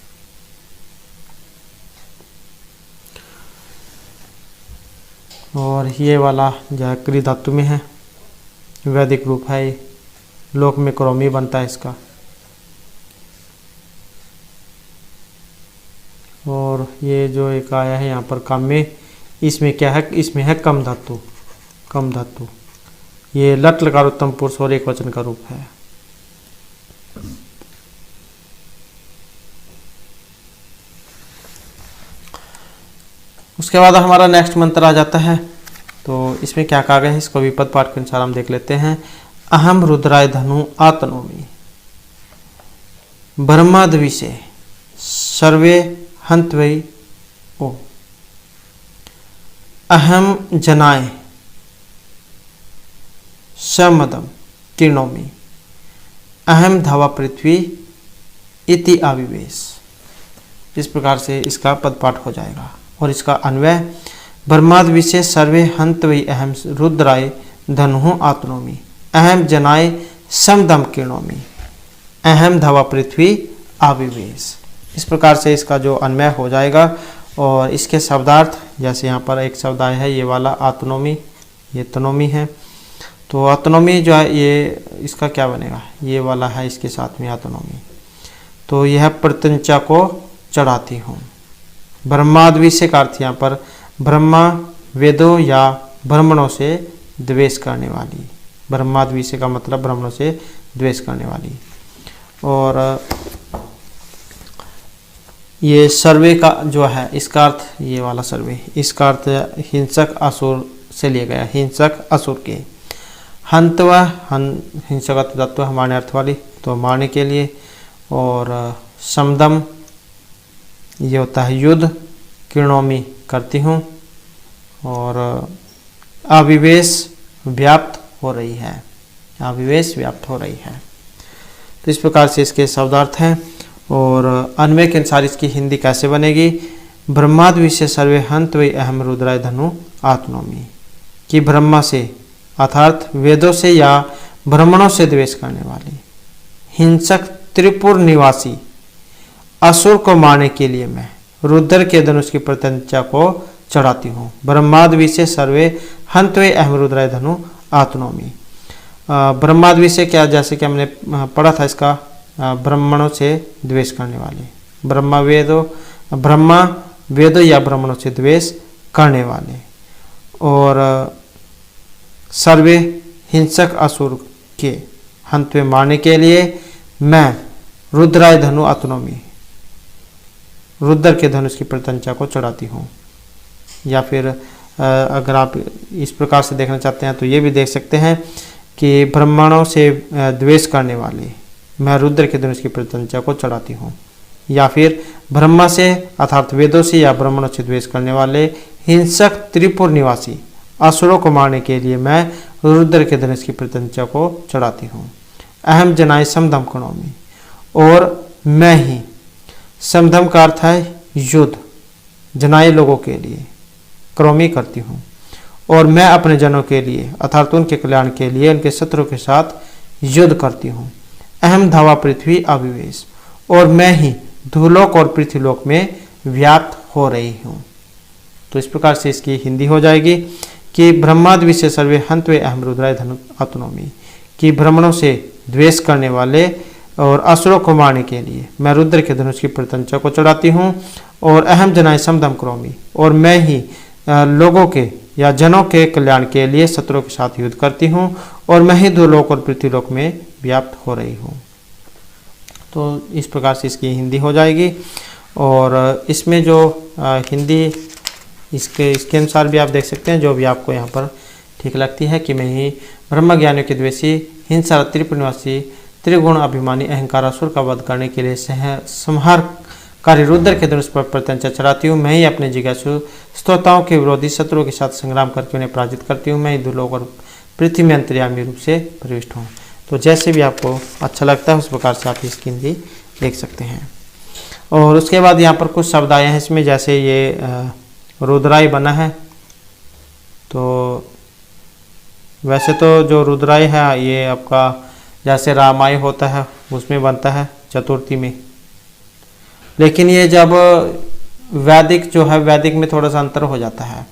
और ये वाला जो है क्री धातु में है, वैदिक रूप है, लोक में क्रोमी बनता है इसका। और ये जो एक आया है यहाँ पर काम में, इसमें क्या है, इसमें है कम धातु, कम धातु। ये लट लकार उत्तम पुरुष और एक वचन का रूप है। उसके बाद हमारा नेक्स्ट मंत्र आ जाता है। तो इसमें क्या कहा गया है, इसको विपद पाठ के अनुसार हम देख लेते हैं। अहम रुद्राय धनु आतनोमि ब्रह्माद्विषे सर्वे हंत्वै ओ अहम जनाय समदम किरणोमि अहम धावा पृथ्वी इति आविवेश। इस प्रकार से इसका पदपाठ हो जाएगा। और इसका अन्वय ब्रह्माद विषय सर्वे हंत वही अहम रुद्राय धनु आत्नोमि अहम जनाय समदम किरणोमि अहम धावा पृथ्वी आविवेश। इस प्रकार से इसका जो अन्वय हो जाएगा। और इसके शब्दार्थ जैसे यहाँ पर एक शब्द आया है ये वाला आत्नोमि, ये तनोमि है। तो आत्नोमि जो है ये इसका क्या बनेगा, ये वाला है इसके साथ में आत्नोमि। तो यह प्रत्यंचा को चढ़ाती हूँ। ब्रह्माद्विषय का अर्थ यहाँ पर ब्रह्मा वेदों या ब्राह्मणों से द्वेष करने वाली। ब्रह्माद्विषय का मतलब ब्राह्मणों से द्वेष करने वाली। और ये सर्वे का जो है इसका अर्थ, ये वाला सर्वे, इसका अर्थ हिंसक असुर से लिया गया, हिंसक असुर के। हंत व हिंसक तत्व हमारे अर्थ वाली, तो मारने के लिए। और समदम ये होता है युद्ध, किरणोमी करती हूँ। और अविवेश व्याप्त हो रही है, अविवेश व्याप्त हो रही है। तो इस प्रकार से इसके शब्दार्थ हैं। और अन्वय के अनुसार इसकी हिंदी कैसे बनेगी? ब्रह्माद विषय सर्वे हंत वे अहम रुद्राय धनु आत्मनोमी। कि ब्रह्मा से अर्थात वेदों से या ब्राह्मणों से द्वेष करने वाली हिंसक त्रिपुर निवासी असुर को मारने के लिए मैं रुद्र के धनुष की प्रत्यंचा को चढ़ाती हूँ। ब्रह्माद्वी से सर्वे हंतवे अहम रुद्राय धनु आत्मनोमी। ब्रह्माद्वी से क्या, जैसे कि हमने पढ़ा था इसका, ब्राह्मणों से द्वेष करने वाले, ब्रह्मा वेदों या ब्राह्मणों से द्वेष करने वाले। और सर्वे हिंसक असुर के हंतवे मारने के लिए मैं रुद्राय धनु आत्मनोमी, रुद्र के धनुष की प्रत्यंचा को चढ़ाती हूँ। या फिर अगर आप इस प्रकार से देखना चाहते हैं तो ये भी देख सकते हैं कि ब्राह्मणों से द्वेष करने वाले मैं रुद्र के धनुष की प्रत्यंचा को चढ़ाती हूँ। या फिर ब्रह्मा से अर्थात वेदों से या ब्राह्मणों से द्वेष करने वाले हिंसक त्रिपुर निवासी असुरों को मारने के लिए मैं रुद्र के धनुष की प्रत्यंचा को चढ़ाती हूँ। अहम जनाय समधम करोमि, और मैं ही, समधम का अर्थ है युद्ध, जनाए लोगों के लिए, करोमि करती हूँ। और मैं अपने जनों के लिए अर्थात उनके कल्याण के लिए उनके शत्रु के साथ युद्ध करती हूँ। अहम धावा पृथ्वी अविवेश, और मैं ही धूलोक और पृथ्वीलोक में व्याप्त हो रही हूँ। तो इस प्रकार से इसकी हिंदी हो जाएगी कि ब्रह्माद्वी से सर्वे हंतवे अहम रुद्राय धनु आत्मनोमी। कि ब्राह्मणों से द्वेष करने वाले और असुरों को मारने के लिए मैं रुद्र के धनुष की प्रत्यंचा को चढ़ाती हूँ। और अहम जनाय समदम करोमि, और मैं ही लोगों के या जनों के कल्याण के लिए शत्रुओं के साथ युद्ध करती हूँ। और मैं ही धूलोक और पृथ्वीलोक में व्याप्त हो रही हूँ। तो इस प्रकार से इसकी हिंदी हो जाएगी। और इसमें जो हिंदी इसके अनुसार भी आप देख सकते हैं, जो भी आपको यहाँ पर ठीक लगती है, कि मैं ही ब्रह्म ज्ञानियों के द्वेषी हिंसा त्रिपुर निवासी त्रिगुण अभिमानी अहंकार असुर का वध करने के लिए संहारकारी रुद्र के धनुष पर प्रत्यंचा चढ़ाती हूँ। मैं ही अपने जिज्ञासु स्तोताओं के विरोधी शत्रुओं के साथ संग्राम करके उन्हें पराजित करती हूँ। मैं ही दुलोक और पृथ्वी में अंतर्यामी रूप से प्रविष्ट हूँ। तो जैसे भी आपको अच्छा लगता है उस प्रकार से आप इसकी हिंदी देख सकते हैं। और उसके बाद यहाँ पर कुछ शब्द आए हैं इसमें, जैसे ये रुद्राई बना है। तो वैसे तो जो रुद्राई है ये आपका जैसे रामाय होता है उसमें बनता है चतुर्थी में, लेकिन ये जब वैदिक जो है, वैदिक में थोड़ा सा अंतर हो जाता है।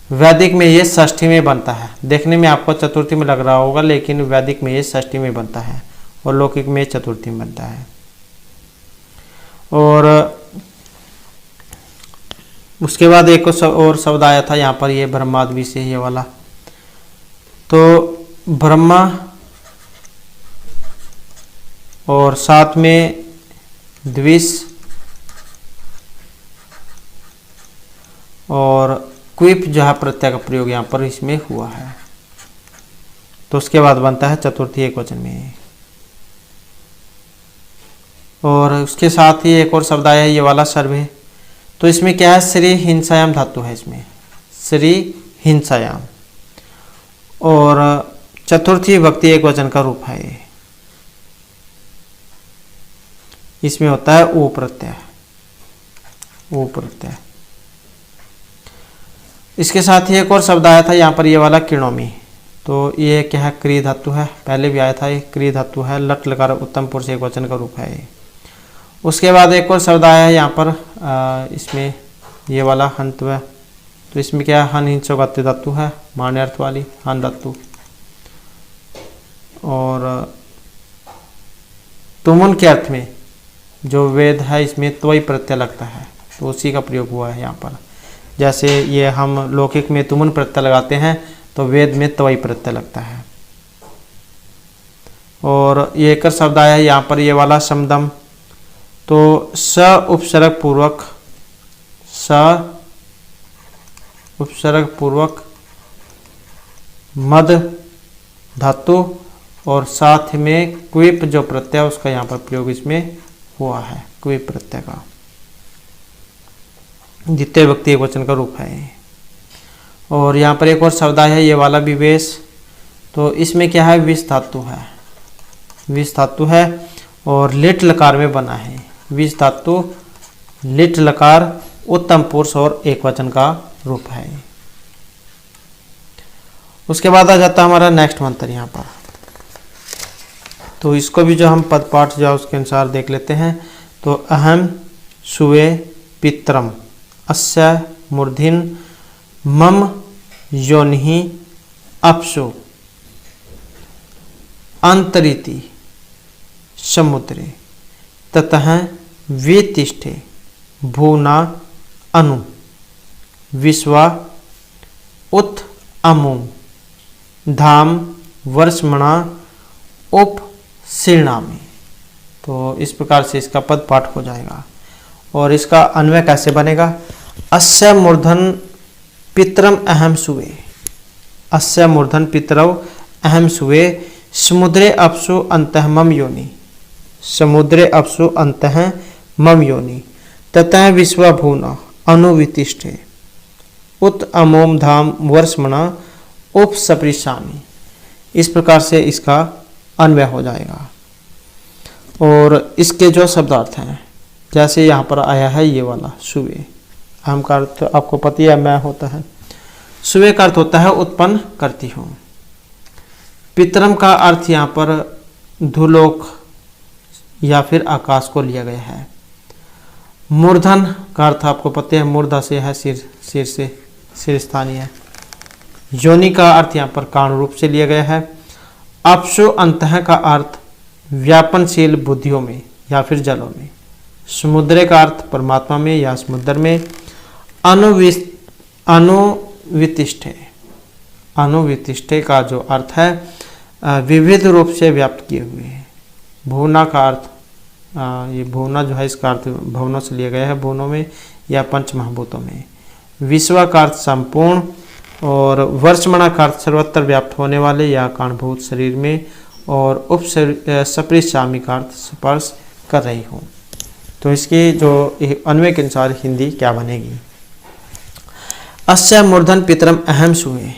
वैदिक में ये षष्ठी में बनता है। देखने में आपको चतुर्थी में लग रहा होगा, लेकिन वैदिक में ये षष्ठी में बनता है और लौकिक में चतुर्थी में बनता है। और उसके बाद एक और शब्द आया था यहाँ पर, ये ब्रह्माद्वी से ये वाला। तो ब्रह्मा और साथ में द्विष और क्विप जो है प्रत्यय का प्रयोग यहाँ पर इसमें हुआ है। तो उसके बाद बनता है चतुर्थी एक वचन में। और उसके साथ ही एक और शब्द आया है ये वाला सर्वे। तो इसमें क्या है, श्री हिंसायाम धातु है इसमें, श्री हिंसायाम। और चतुर्थी भक्ति एक वचन का रूप है ये। इसमें होता है ऊ प्रत्यय, ऊ प्रत्यय। इसके साथ ही एक और शब्द आया था यहाँ पर ये वाला किरणोमी। तो ये क्या है, क्रिय धातु है, पहले भी आया था, ये क्रिय धातु है, लट लकार उत्तम पुरुष एक वचन का रूप है ये। उसके बाद एक और शब्द आया है यहाँ पर इसमें ये वाला हंतव। तो इसमें क्या है, हन हिंसोगत्य धातु है, मान्य अर्थ वाली हन धातु। और तुमुन के अर्थ में जो वेद है इसमें त्वई प्रत्यय लगता है, तो उसी का प्रयोग हुआ है यहाँ पर। जैसे ये हम लौकिक में तुमुन प्रत्यय लगाते हैं तो वेद में तवई प्रत्यय लगता है। और ये एक शब्द आया है यहाँ पर ये वाला समदम, तो स उपसर्ग पूर्वक मद धातु और साथ में क्विप जो प्रत्यय उसका यहाँ पर प्रयोग इसमें हुआ है, क्विप प्रत्यय का द्वितीय व्यक्ति एकवचन का रूप है। और यहाँ पर एक और शब्द आया है ये वाला विवेश, तो इसमें क्या है, विष धातु है और लिट लकार में बना है। विष धातु लिट लकार उत्तम पुरुष और एकवचन का रूप है। उसके बाद आ जाता है हमारा नेक्स्ट मंत्र यहाँ पर, तो इसको भी जो हम पद पाठ जो उसके अनुसार देख लेते हैं। तो अहम सुवे पित्रम अस्य मूर्धिन मम योनिहि अप्सु अंतरिति समुद्रे ततः वेतिष्ठे भूना अनु विश्वा उत अमुम धाम वर्षमणा उप शीर्णामी। तो इस प्रकार से इसका पद पाठ हो जाएगा। और इसका अन्वय कैसे बनेगा, अस्य मूर्धन पितरम अहम सुवे, अस्य मूर्धन पितरव अहम सुवे समुद्रे अपसु अंतः मम योनि, समुद्रे अपसु अंतः मम योनि ततः विश्वभूना अनुवितिष्ठे उत अमोम धाम वर्षमणा उप सपृशामि। इस प्रकार से इसका अन्वय हो जाएगा। और इसके जो शब्दार्थ हैं, जैसे यहाँ पर आया है ये वाला सुवे, अहम का अर्थ आपको पता है मैं होता है, सुवे का अर्थ होता है उत्पन्न करती हूँ। पितरम का अर्थ यहाँ पर धुलोक या फिर आकाश को लिया गया है। मूर्धन का अर्थ आपको पता है मूर्धा से है, सिर से, सिर स्थानीय है। योनि का अर्थ यहाँ पर कारण रूप से लिया गया है। अपसु अंतः का अर्थ व्यापनशील बुद्धियों में या फिर जलों में। समुद्र का अर्थ परमात्मा में या समुद्र में। अनुवितिष्ठे का जो अर्थ है विविध रूप से व्याप्त किए हुए हैं। भुवना का अर्थ ये भुवना जो है इसका अर्थ भवनों से लिया गया है, भुवनों में या पंच महाभूतों में। विश्व का अर्थ संपूर्ण और वर्षमणा का अर्थ सर्वत्र व्याप्त होने वाले या कारणभूत शरीर में। और उप सपृशामि का अर्थ स्पर्श कर रही हूँ। तो इसकी जो अन्वय के अनुसार हिंदी क्या बनेगी, अस्य मूर्धन पितरम अहम सुवे,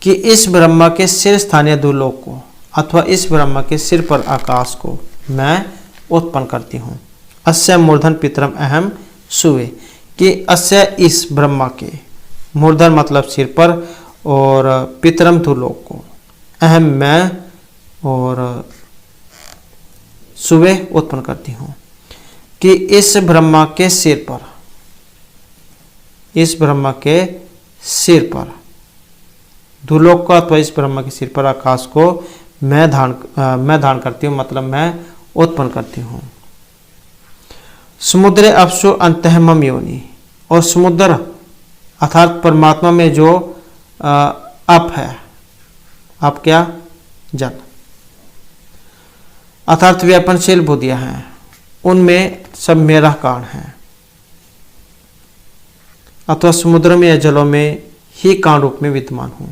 कि इस ब्रह्मा के सिर स्थानीय दुलोक को अथवा इस ब्रह्मा के सिर पर आकाश को मैं उत्पन्न करती हूँ। अस्य मूर्धन पितरम अहम सुवे, कि अस्य इस ब्रह्मा के, मूर्धन मतलब सिर पर और पितरम दुलोक को, अहम मैं और सुवे उत्पन्न करती हूँ, कि इस ब्रह्मा के सिर पर, इस ब्रह्मा के सिर पर दुलोक को अथवा इस ब्रह्मा के सिर पर आकाश को मैं धारण करती हूँ, मतलब मैं उत्पन्न करती हूँ। समुद्रे अपसु अंतः मम योनि, और समुद्र अर्थात परमात्मा में जो अप है, अप क्या, जल, अर्थात व्यापनशील बुद्धियां हैं, उनमें सब मेरा कारण है। अथवा समुद्र में या जलों में ही कारण रूप में विद्यमान हूं।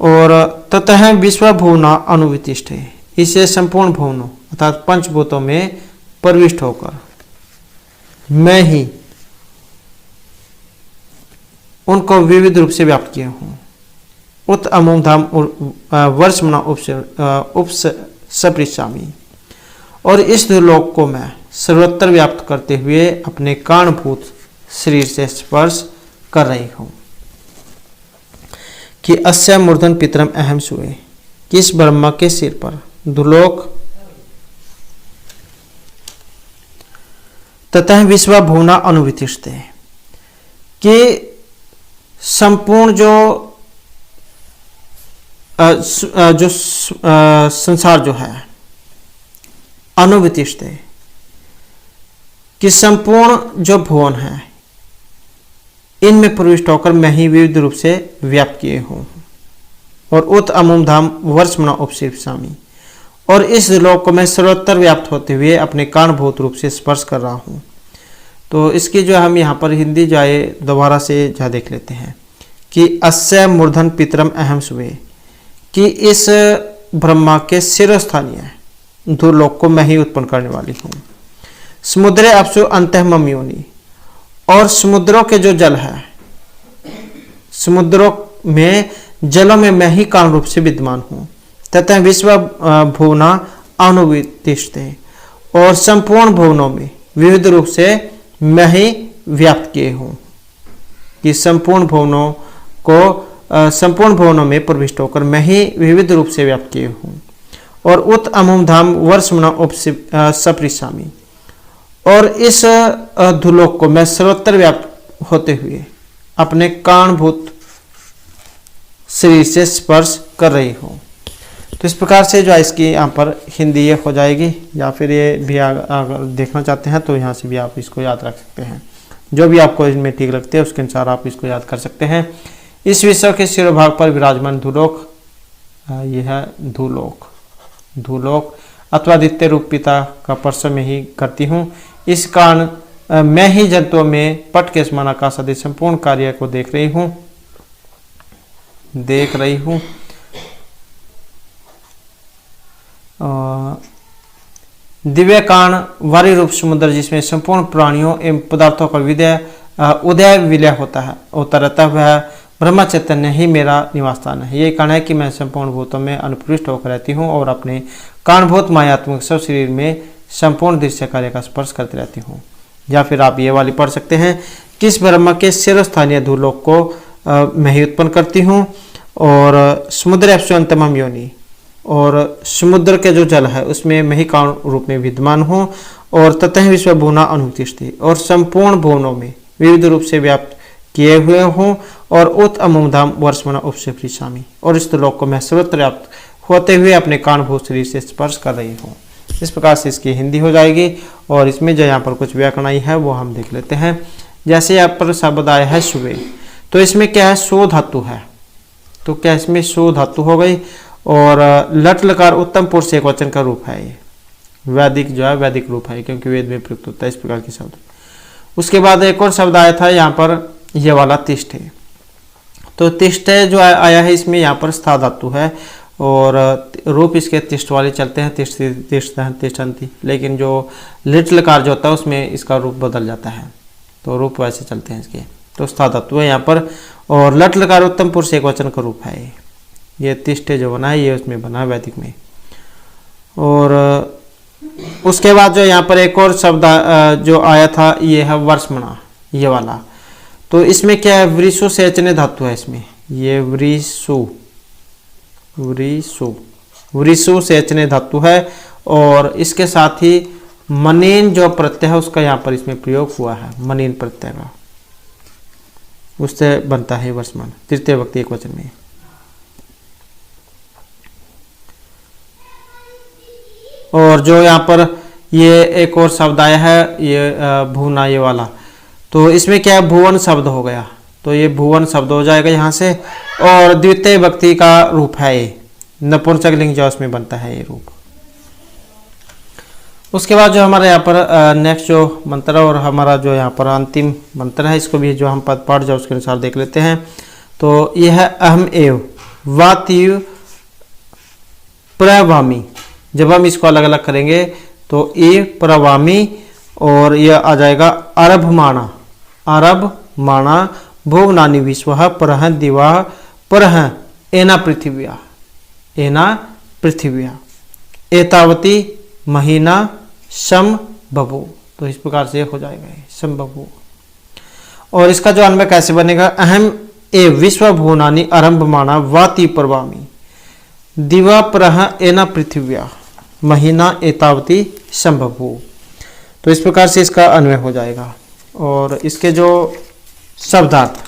और ततः विश्व भुवना अनुवितिष्ठे, इसे संपूर्ण भुवनों अर्थात पंचभूतों में प्रविष्ट होकर मैं ही उनको विविध रूप से व्याप्त किया हूं। उत अमोम धाम वर्षमणा उप सपृशामि, और इस दुर्लोक को मैं सर्वत्र व्याप्त करते हुए अपने कारणभूत शरीर से स्पर्श कर रही हूं। कि अस्य मूर्धन पितरम अहम सुवे, कि इस ब्रह्मा के सिर पर दुर्लोक ततः विश्व भुवना अनुवितिष्ठते, कि संपूर्ण जो संसार जो है अनुवितिष्ठते, कि संपूर्ण जो भुवन है इनमें प्रविष्ट होकर मैं ही विविध रूप से व्याप्त किए हूँ। और उत अमुम धाम वर्षमणा उपशिप्सामि, और इस लोक को मैं सर्वत्र व्याप्त होते हुए अपने कारणभूत रूप से स्पर्श कर रहा हूँ। तो इसकी जो हम यहाँ पर हिंदी जो है दोबारा से जो देख लेते हैं कि अस्य मूर्धन पितरम अहम सुबे, कि इस ब्रह्मा के शिरोस्थानीय धूलोक को मैं ही उत्पन्न करने वाली हूँ। समुद्रे अपसु अंतः मम योनि, और समुद्रों के जो जल है, समुद्रों में जलों में मैं ही कारण रूप से विद्यमान हूँ। तथा विश्व भुवना अनुवितिष्ठते, और संपूर्ण भुवनों में विविध रूप से मैं ही व्याप्त किए हूँ। कि संपूर्ण भुवनों को संपूर्ण भुवनों में प्रविष्ट होकर मैं ही विविध रूप से व्याप्त किए हूँ। और उत अमुम धाम वर्षमणा उपसपरिसामी, और इस धुलोक को मैं सर्वत्र व्याप्त होते हुए अपने कारणभूत शरीर से स्पर्श कर रही हूँ। तो इस प्रकार से जो है इसकी यहाँ पर हिंदी ये हो जाएगी, या फिर ये भी अगर देखना चाहते हैं तो यहाँ से भी आप इसको याद रख सकते हैं। जो भी आपको इसमें ठीक लगते हैं उसके अनुसार आप इसको याद कर सकते हैं। इस विश्व के शिरोभाग पर विराजमान धूलोक, यह है धूलोक, धूलोक अथवा द्वितीय रूप पिता का स्पर्श में ही करती हूँ। इस कारण मैं ही जंतुओं में पट के समान आकाश आदि संपूर्ण कार्य को देख रही हूँ। दिव्य कान वारी रूप समुद्र, जिसमें संपूर्ण प्राणियों एवं पदार्थों का उदय विलय होता रहता है, ब्रह्म चैतन्य ही मेरा निवास स्थान है। ये कहना है कि मैं संपूर्ण भूतों में अनुप्रविष्ट होकर रहती हूँ और अपने कारणभूत मायात्मक सब शरीर में संपूर्ण दृश्य कार्य का स्पर्श करती रहती हूँ। या फिर आप ये वाली पढ़ सकते हैं, किस ब्रह्म के शिरोस्थानीय धूलोक को मैं ही उत्पन्न करती हूँ। और समुद्र अप्सुअंतमम योनि, और समुद्र के जो जल है उसमें मैं ही कारण रूप में विद्यमान हूँ। और ततः विश्व भुवना अनुतिष्ठति, और संपूर्ण भुवनों में विविध रूप से व्याप्त किए हुए हूँ। और उत अमुम धाम वर्षमणा उपसपरिसामि, और इस लोक को मैं सर्वत्र व्याप्त होते हुए अपने कारणभूत शरीर से स्पर्श कर रही हूँ। इस प्रकार से इसकी हिंदी हो जाएगी। और इसमें जो यहाँ पर कुछ व्याकरणाई है वो हम देख लेते हैं। जैसे यहाँ पर शब्द आया है सुबह, तो इसमें क्या है, सो धातु है, तो क्या इसमें सो धातु हो गई। और लट लकार उत्तम पुरुष एक वचन का रूप है, ये वैदिक जो है वैदिक रूप है, क्योंकि वेद में प्रयुक्त होता है इस प्रकार के शब्द। उसके बाद एक और शब्द आया था यहाँ पर, ये वाला तिष्ठे, तो तिष्ठे जो आया है इसमें यहाँ पर स्था धातु है, और रूप इसके तिष्ठ वाले चलते हैं, तिष्ठन्ति, लेकिन जो लिट लकार जो होता है उसमें इसका रूप बदल जाता है, तो रूप वैसे चलते हैं इसके। तो स्था धातु है यहाँ पर। और लट लकार उत्तम पुरुष एक वचन का रूप है, ये तिष्ठे जो बना है ये उसमें बना है वैदिक में। और उसके बाद जो यहाँ पर एक और शब्द जो आया था ये है वर्षमणा, ये वाला, तो इसमें क्या है, वृषु सेचने धातु है इसमें, ये वृषु सेचने धातु है। और इसके साथ ही मनीन जो प्रत्यय है उसका यहाँ पर इसमें प्रयोग हुआ है, मनीन प्रत्यय का, उससे बनता है वर्षमान तृतीय व्यक्ति एक वचन में। और जो यहाँ पर ये एक और शब्द आया है, ये भुवना, ये वाला, तो इसमें क्या है, भुवन शब्द हो गया, तो ये भुवन शब्द हो जाएगा यहाँ से। और द्वितीय व्यक्ति का रूप है ये, नपुंसकलिंग जो उसमें बनता है ये रूप। उसके बाद जो हमारा यहाँ पर नेक्स्ट जो मंत्र और हमारा जो यहाँ पर अंतिम मंत्र है, इसको भी जो हम पद पाठ जाओ उसके अनुसार देख लेते हैं। तो यह है अहम एव वातीव प्रवामी। जब हम इसको अलग अलग करेंगे तो ए प्रवामी, और यह आ जाएगा अरब माना भुवनानि विश्व परह दिवा परह एना पृथिव्या एतावती महीना सम बभू। तो इस प्रकार से हो जाएगा सम बभू। और इसका जो अन्वय कैसे बनेगा, अहम ए विश्व भुवनानि आरंभ माना वाति प्रवामी दिवा परह एना पृथिव्या महीना एतावती संभव। तो इस प्रकार से इसका अन्वय हो जाएगा। और इसके जो शब्दार्थ,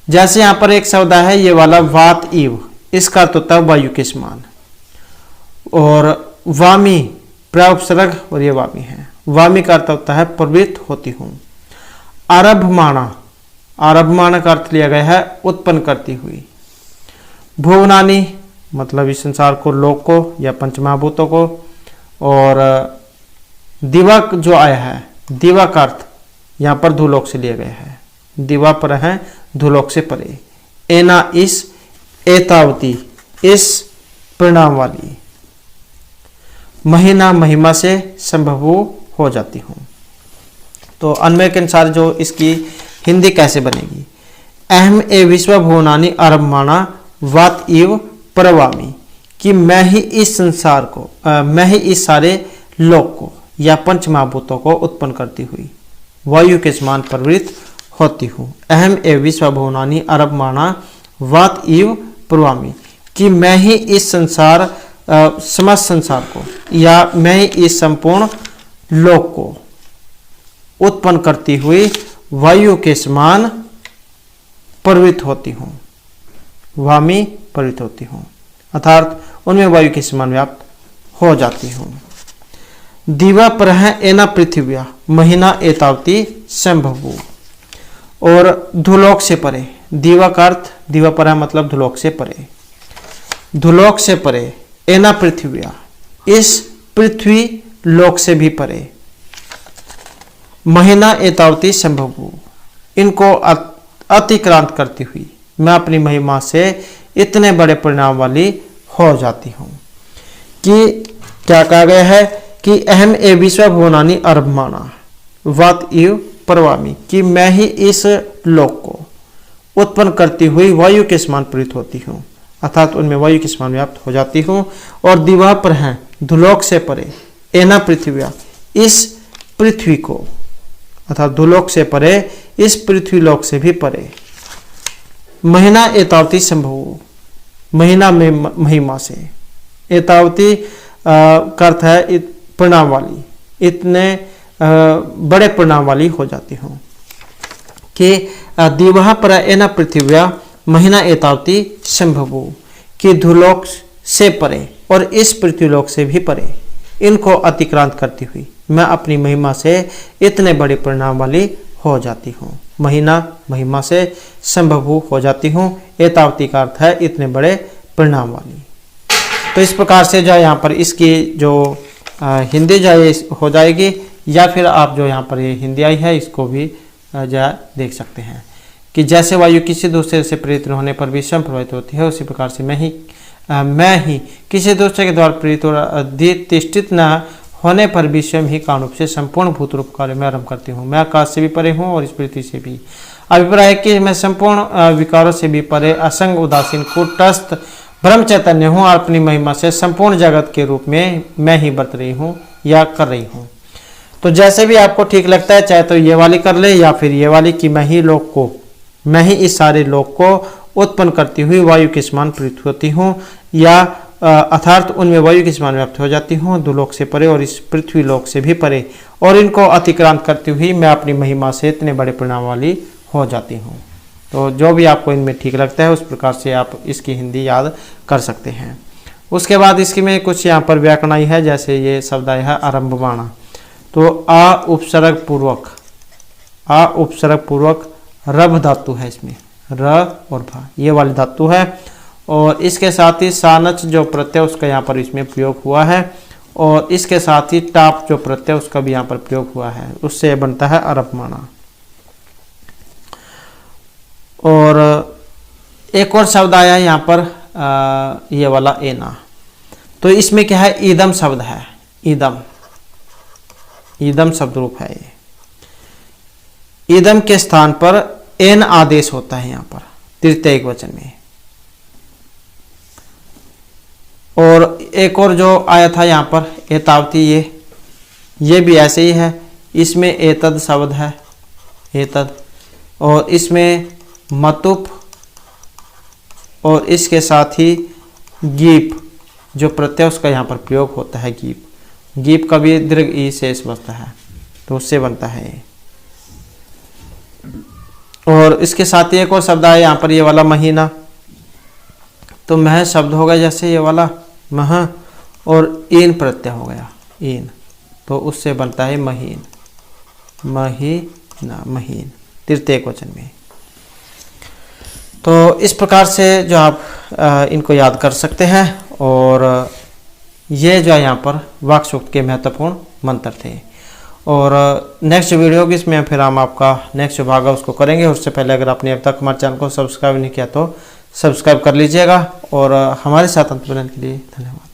जैसे यहाँ पर एक शब्द है ये वाला वात इव, इसका अर्थ होता है वायु के समान, और वामी प्राउपसर्ग और ये वामी है, वामी का अर्थ होता है प्रवृत्त होती हूँ। आरभमाणा, आरभमाणा का अर्थ लिया गया है उत्पन्न करती हुई। भुवनानी मतलब इस संसार को, लोक को या पंचमहाभूतों को। और दिवा जो आया है, दिवा का अर्थ यहाँ पर धूलोक से लिया गया है, दिवा पर है धूलोक से परे। एना इस, एतावती इस परिणाम वाली। महीना महिमा से संभव हो जाती हूँ। तो अन्वय के अनुसार जो इसकी हिंदी कैसे बनेगी, अहम ए विश्व भुवनानि आरभमाणा वात इव प्रवामी, कि मैं ही इस संसार को, मैं ही इस सारे लोक को या पंचमहाभूतों को उत्पन्न करती हुई वायु के समान प्रवृत्त होती हूँ। अहम ए विश्व भुवनानि आरभमाणा वात इव प्रवामी, कि मैं ही इस संसार, समस्त संसार को या मैं ही इस संपूर्ण लोक को उत्पन्न करती हुई वायु के समान प्रवृत्त होती हूँ, वामी प्रवृत्त होती हूँ, अर्थात उनमें वायु के समान व्याप्त हो जाती हूँ। दिवा पर है एना पृथ्व्या महीना एतावती संभव, और धुलोक से परे, दिवा का अर्थ दिवा पर है मतलब धुलोक से परे, धुलोक से परे एना पृथ्व्या इस पृथ्वी लोक से भी परे, महीना एतावती संभव, इनको अतिक्रांत करती हुई मैं अपनी महिमा से इतने बड़े परिणाम वाली हो जाती हूँ। कि क्या कहा गया है कि अहम ए विश्व भुवनानि आरभमाणा वात इव प्रवामी, कि मैं ही इस लोक को उत्पन्न करती हुई वायु के समान प्रवृत्त होती हूँ, अर्थात उनमें वायु के समान व्याप्त हो जाती हूँ। और दिवा पर हैं धुलोक से परे एना पृथ्व्या इस पृथ्वी को, अर्थात धुलोक से परे इस पृथ्वी लोक से भी परे। महीना एतावती संभव, महीना में महिमा से, एतावती का अर्थ है परिणाम वाली, इतने बड़े परिणाम वाली हो जाती हूँ। कि दिवा पर एना पृथ्व्या महीना एतावती संभव, कि धुलोक से परे और इस पृथ्वीलोक से भी परे, इनको अतिक्रांत करती हुई मैं अपनी महिमा से इतने बड़े परिणाम वाली हो जाती हूँ। महीना महिमा से संभव हो जाती हूँ, एतावती का अर्थ है इतने बड़े परिणाम वाली। तो इस प्रकार से जो है यहाँ पर इसकी जो हिंदी जो है हो जाएगी, या फिर आप जो यहाँ पर ये हिंदी आई है इसको भी जो है देख सकते हैं कि जैसे वायु किसी दूसरे से प्रेरित होने पर भी स्वयं प्रभावित होती है, उसी प्रकार से मैं ही किसी दूसरे के द्वारा प्रेरित और अधिष्ठित न होने पर भी स्वयं ही कारण रूप से संपूर्ण भूत रूप कार्य में आरंभ करती हूँ। मैं आकाश से भी परे हूँ और इस पृथ्वी से भी। अभिप्राय है कि मैं संपूर्ण विकारों से भी परे असंग उदासीन कूटस्थ ब्रह्म चैतन्य हूँ और अपनी महिमा से संपूर्ण जगत के रूप में मैं ही बरत रही हूँ या कर रही हूँ। तो जैसे भी आपको ठीक लगता है, चाहे तो ये वाली कर ले या फिर ये वाली, कि मैं ही इस सारे लोक को उत्पन्न करती हुई वायु के समान प्रवृत्त होती हूँ, या अर्थात उनमें वायु के समान व्याप्त हो जाती हूँ, दुलोक से परे और इस पृथ्वी लोक से भी परे, और इनको अतिक्रांत करती हुई मैं अपनी महिमा से इतने बड़े परिणाम वाली हो जाती हूँ। तो जो भी आपको इनमें ठीक लगता है उस प्रकार से आप इसकी हिंदी याद कर सकते हैं। उसके बाद इसकी में कुछ यहाँ पर व्याकरण आई है, जैसे ये शब्द आया है आरंभमाणा, तो आ उपसर्ग पूर्वक रभ धातु है, इसमें र और भा ये वाली धातु है, और इसके साथ ही सानच जो प्रत्यय उसका यहाँ पर इसमें प्रयोग हुआ है, और इसके साथ ही टाप जो प्रत्यय उसका भी यहाँ पर प्रयोग हुआ है, उससे बनता है आरंभमाणा। और एक और शब्द आया यहाँ पर ये वाला एना, तो इसमें क्या है, ईदम शब्द है, ईदम शब्द रूप है ये। ईदम के स्थान पर एन आदेश होता है यहाँ पर तृतीय एकवचन में। और एक और जो आया था यहाँ पर एतावती, ये भी ऐसे ही है, इसमें एतद शब्द है, एतद, और इसमें मतुप, और इसके साथ ही गीप जो प्रत्यय उसका यहाँ पर प्रयोग होता है, गीप का भी दीर्घ ई शेष बचता है, तो उससे बनता है ये। और इसके साथ ही एक और शब्द आया यहाँ पर ये वाला महीना, तो मह शब्द हो गया जैसे ये वाला मह, और ईन प्रत्यय हो गया, ईन, तो उससे बनता है महीन, महीना, महीन, तृतीय वचन में। तो इस प्रकार से जो आप इनको याद कर सकते हैं। और ये जो है यहाँ पर वाक सूक्त के महत्वपूर्ण मंत्र थे। और नेक्स्ट वीडियो की इसमें फिर हम आपका नेक्स्ट जो भाग है उसको करेंगे। उससे पहले अगर आपने अब तक हमारे चैनल को सब्सक्राइब नहीं किया तो सब्सक्राइब कर लीजिएगा। और हमारे साथ अंत बनने के लिए धन्यवाद।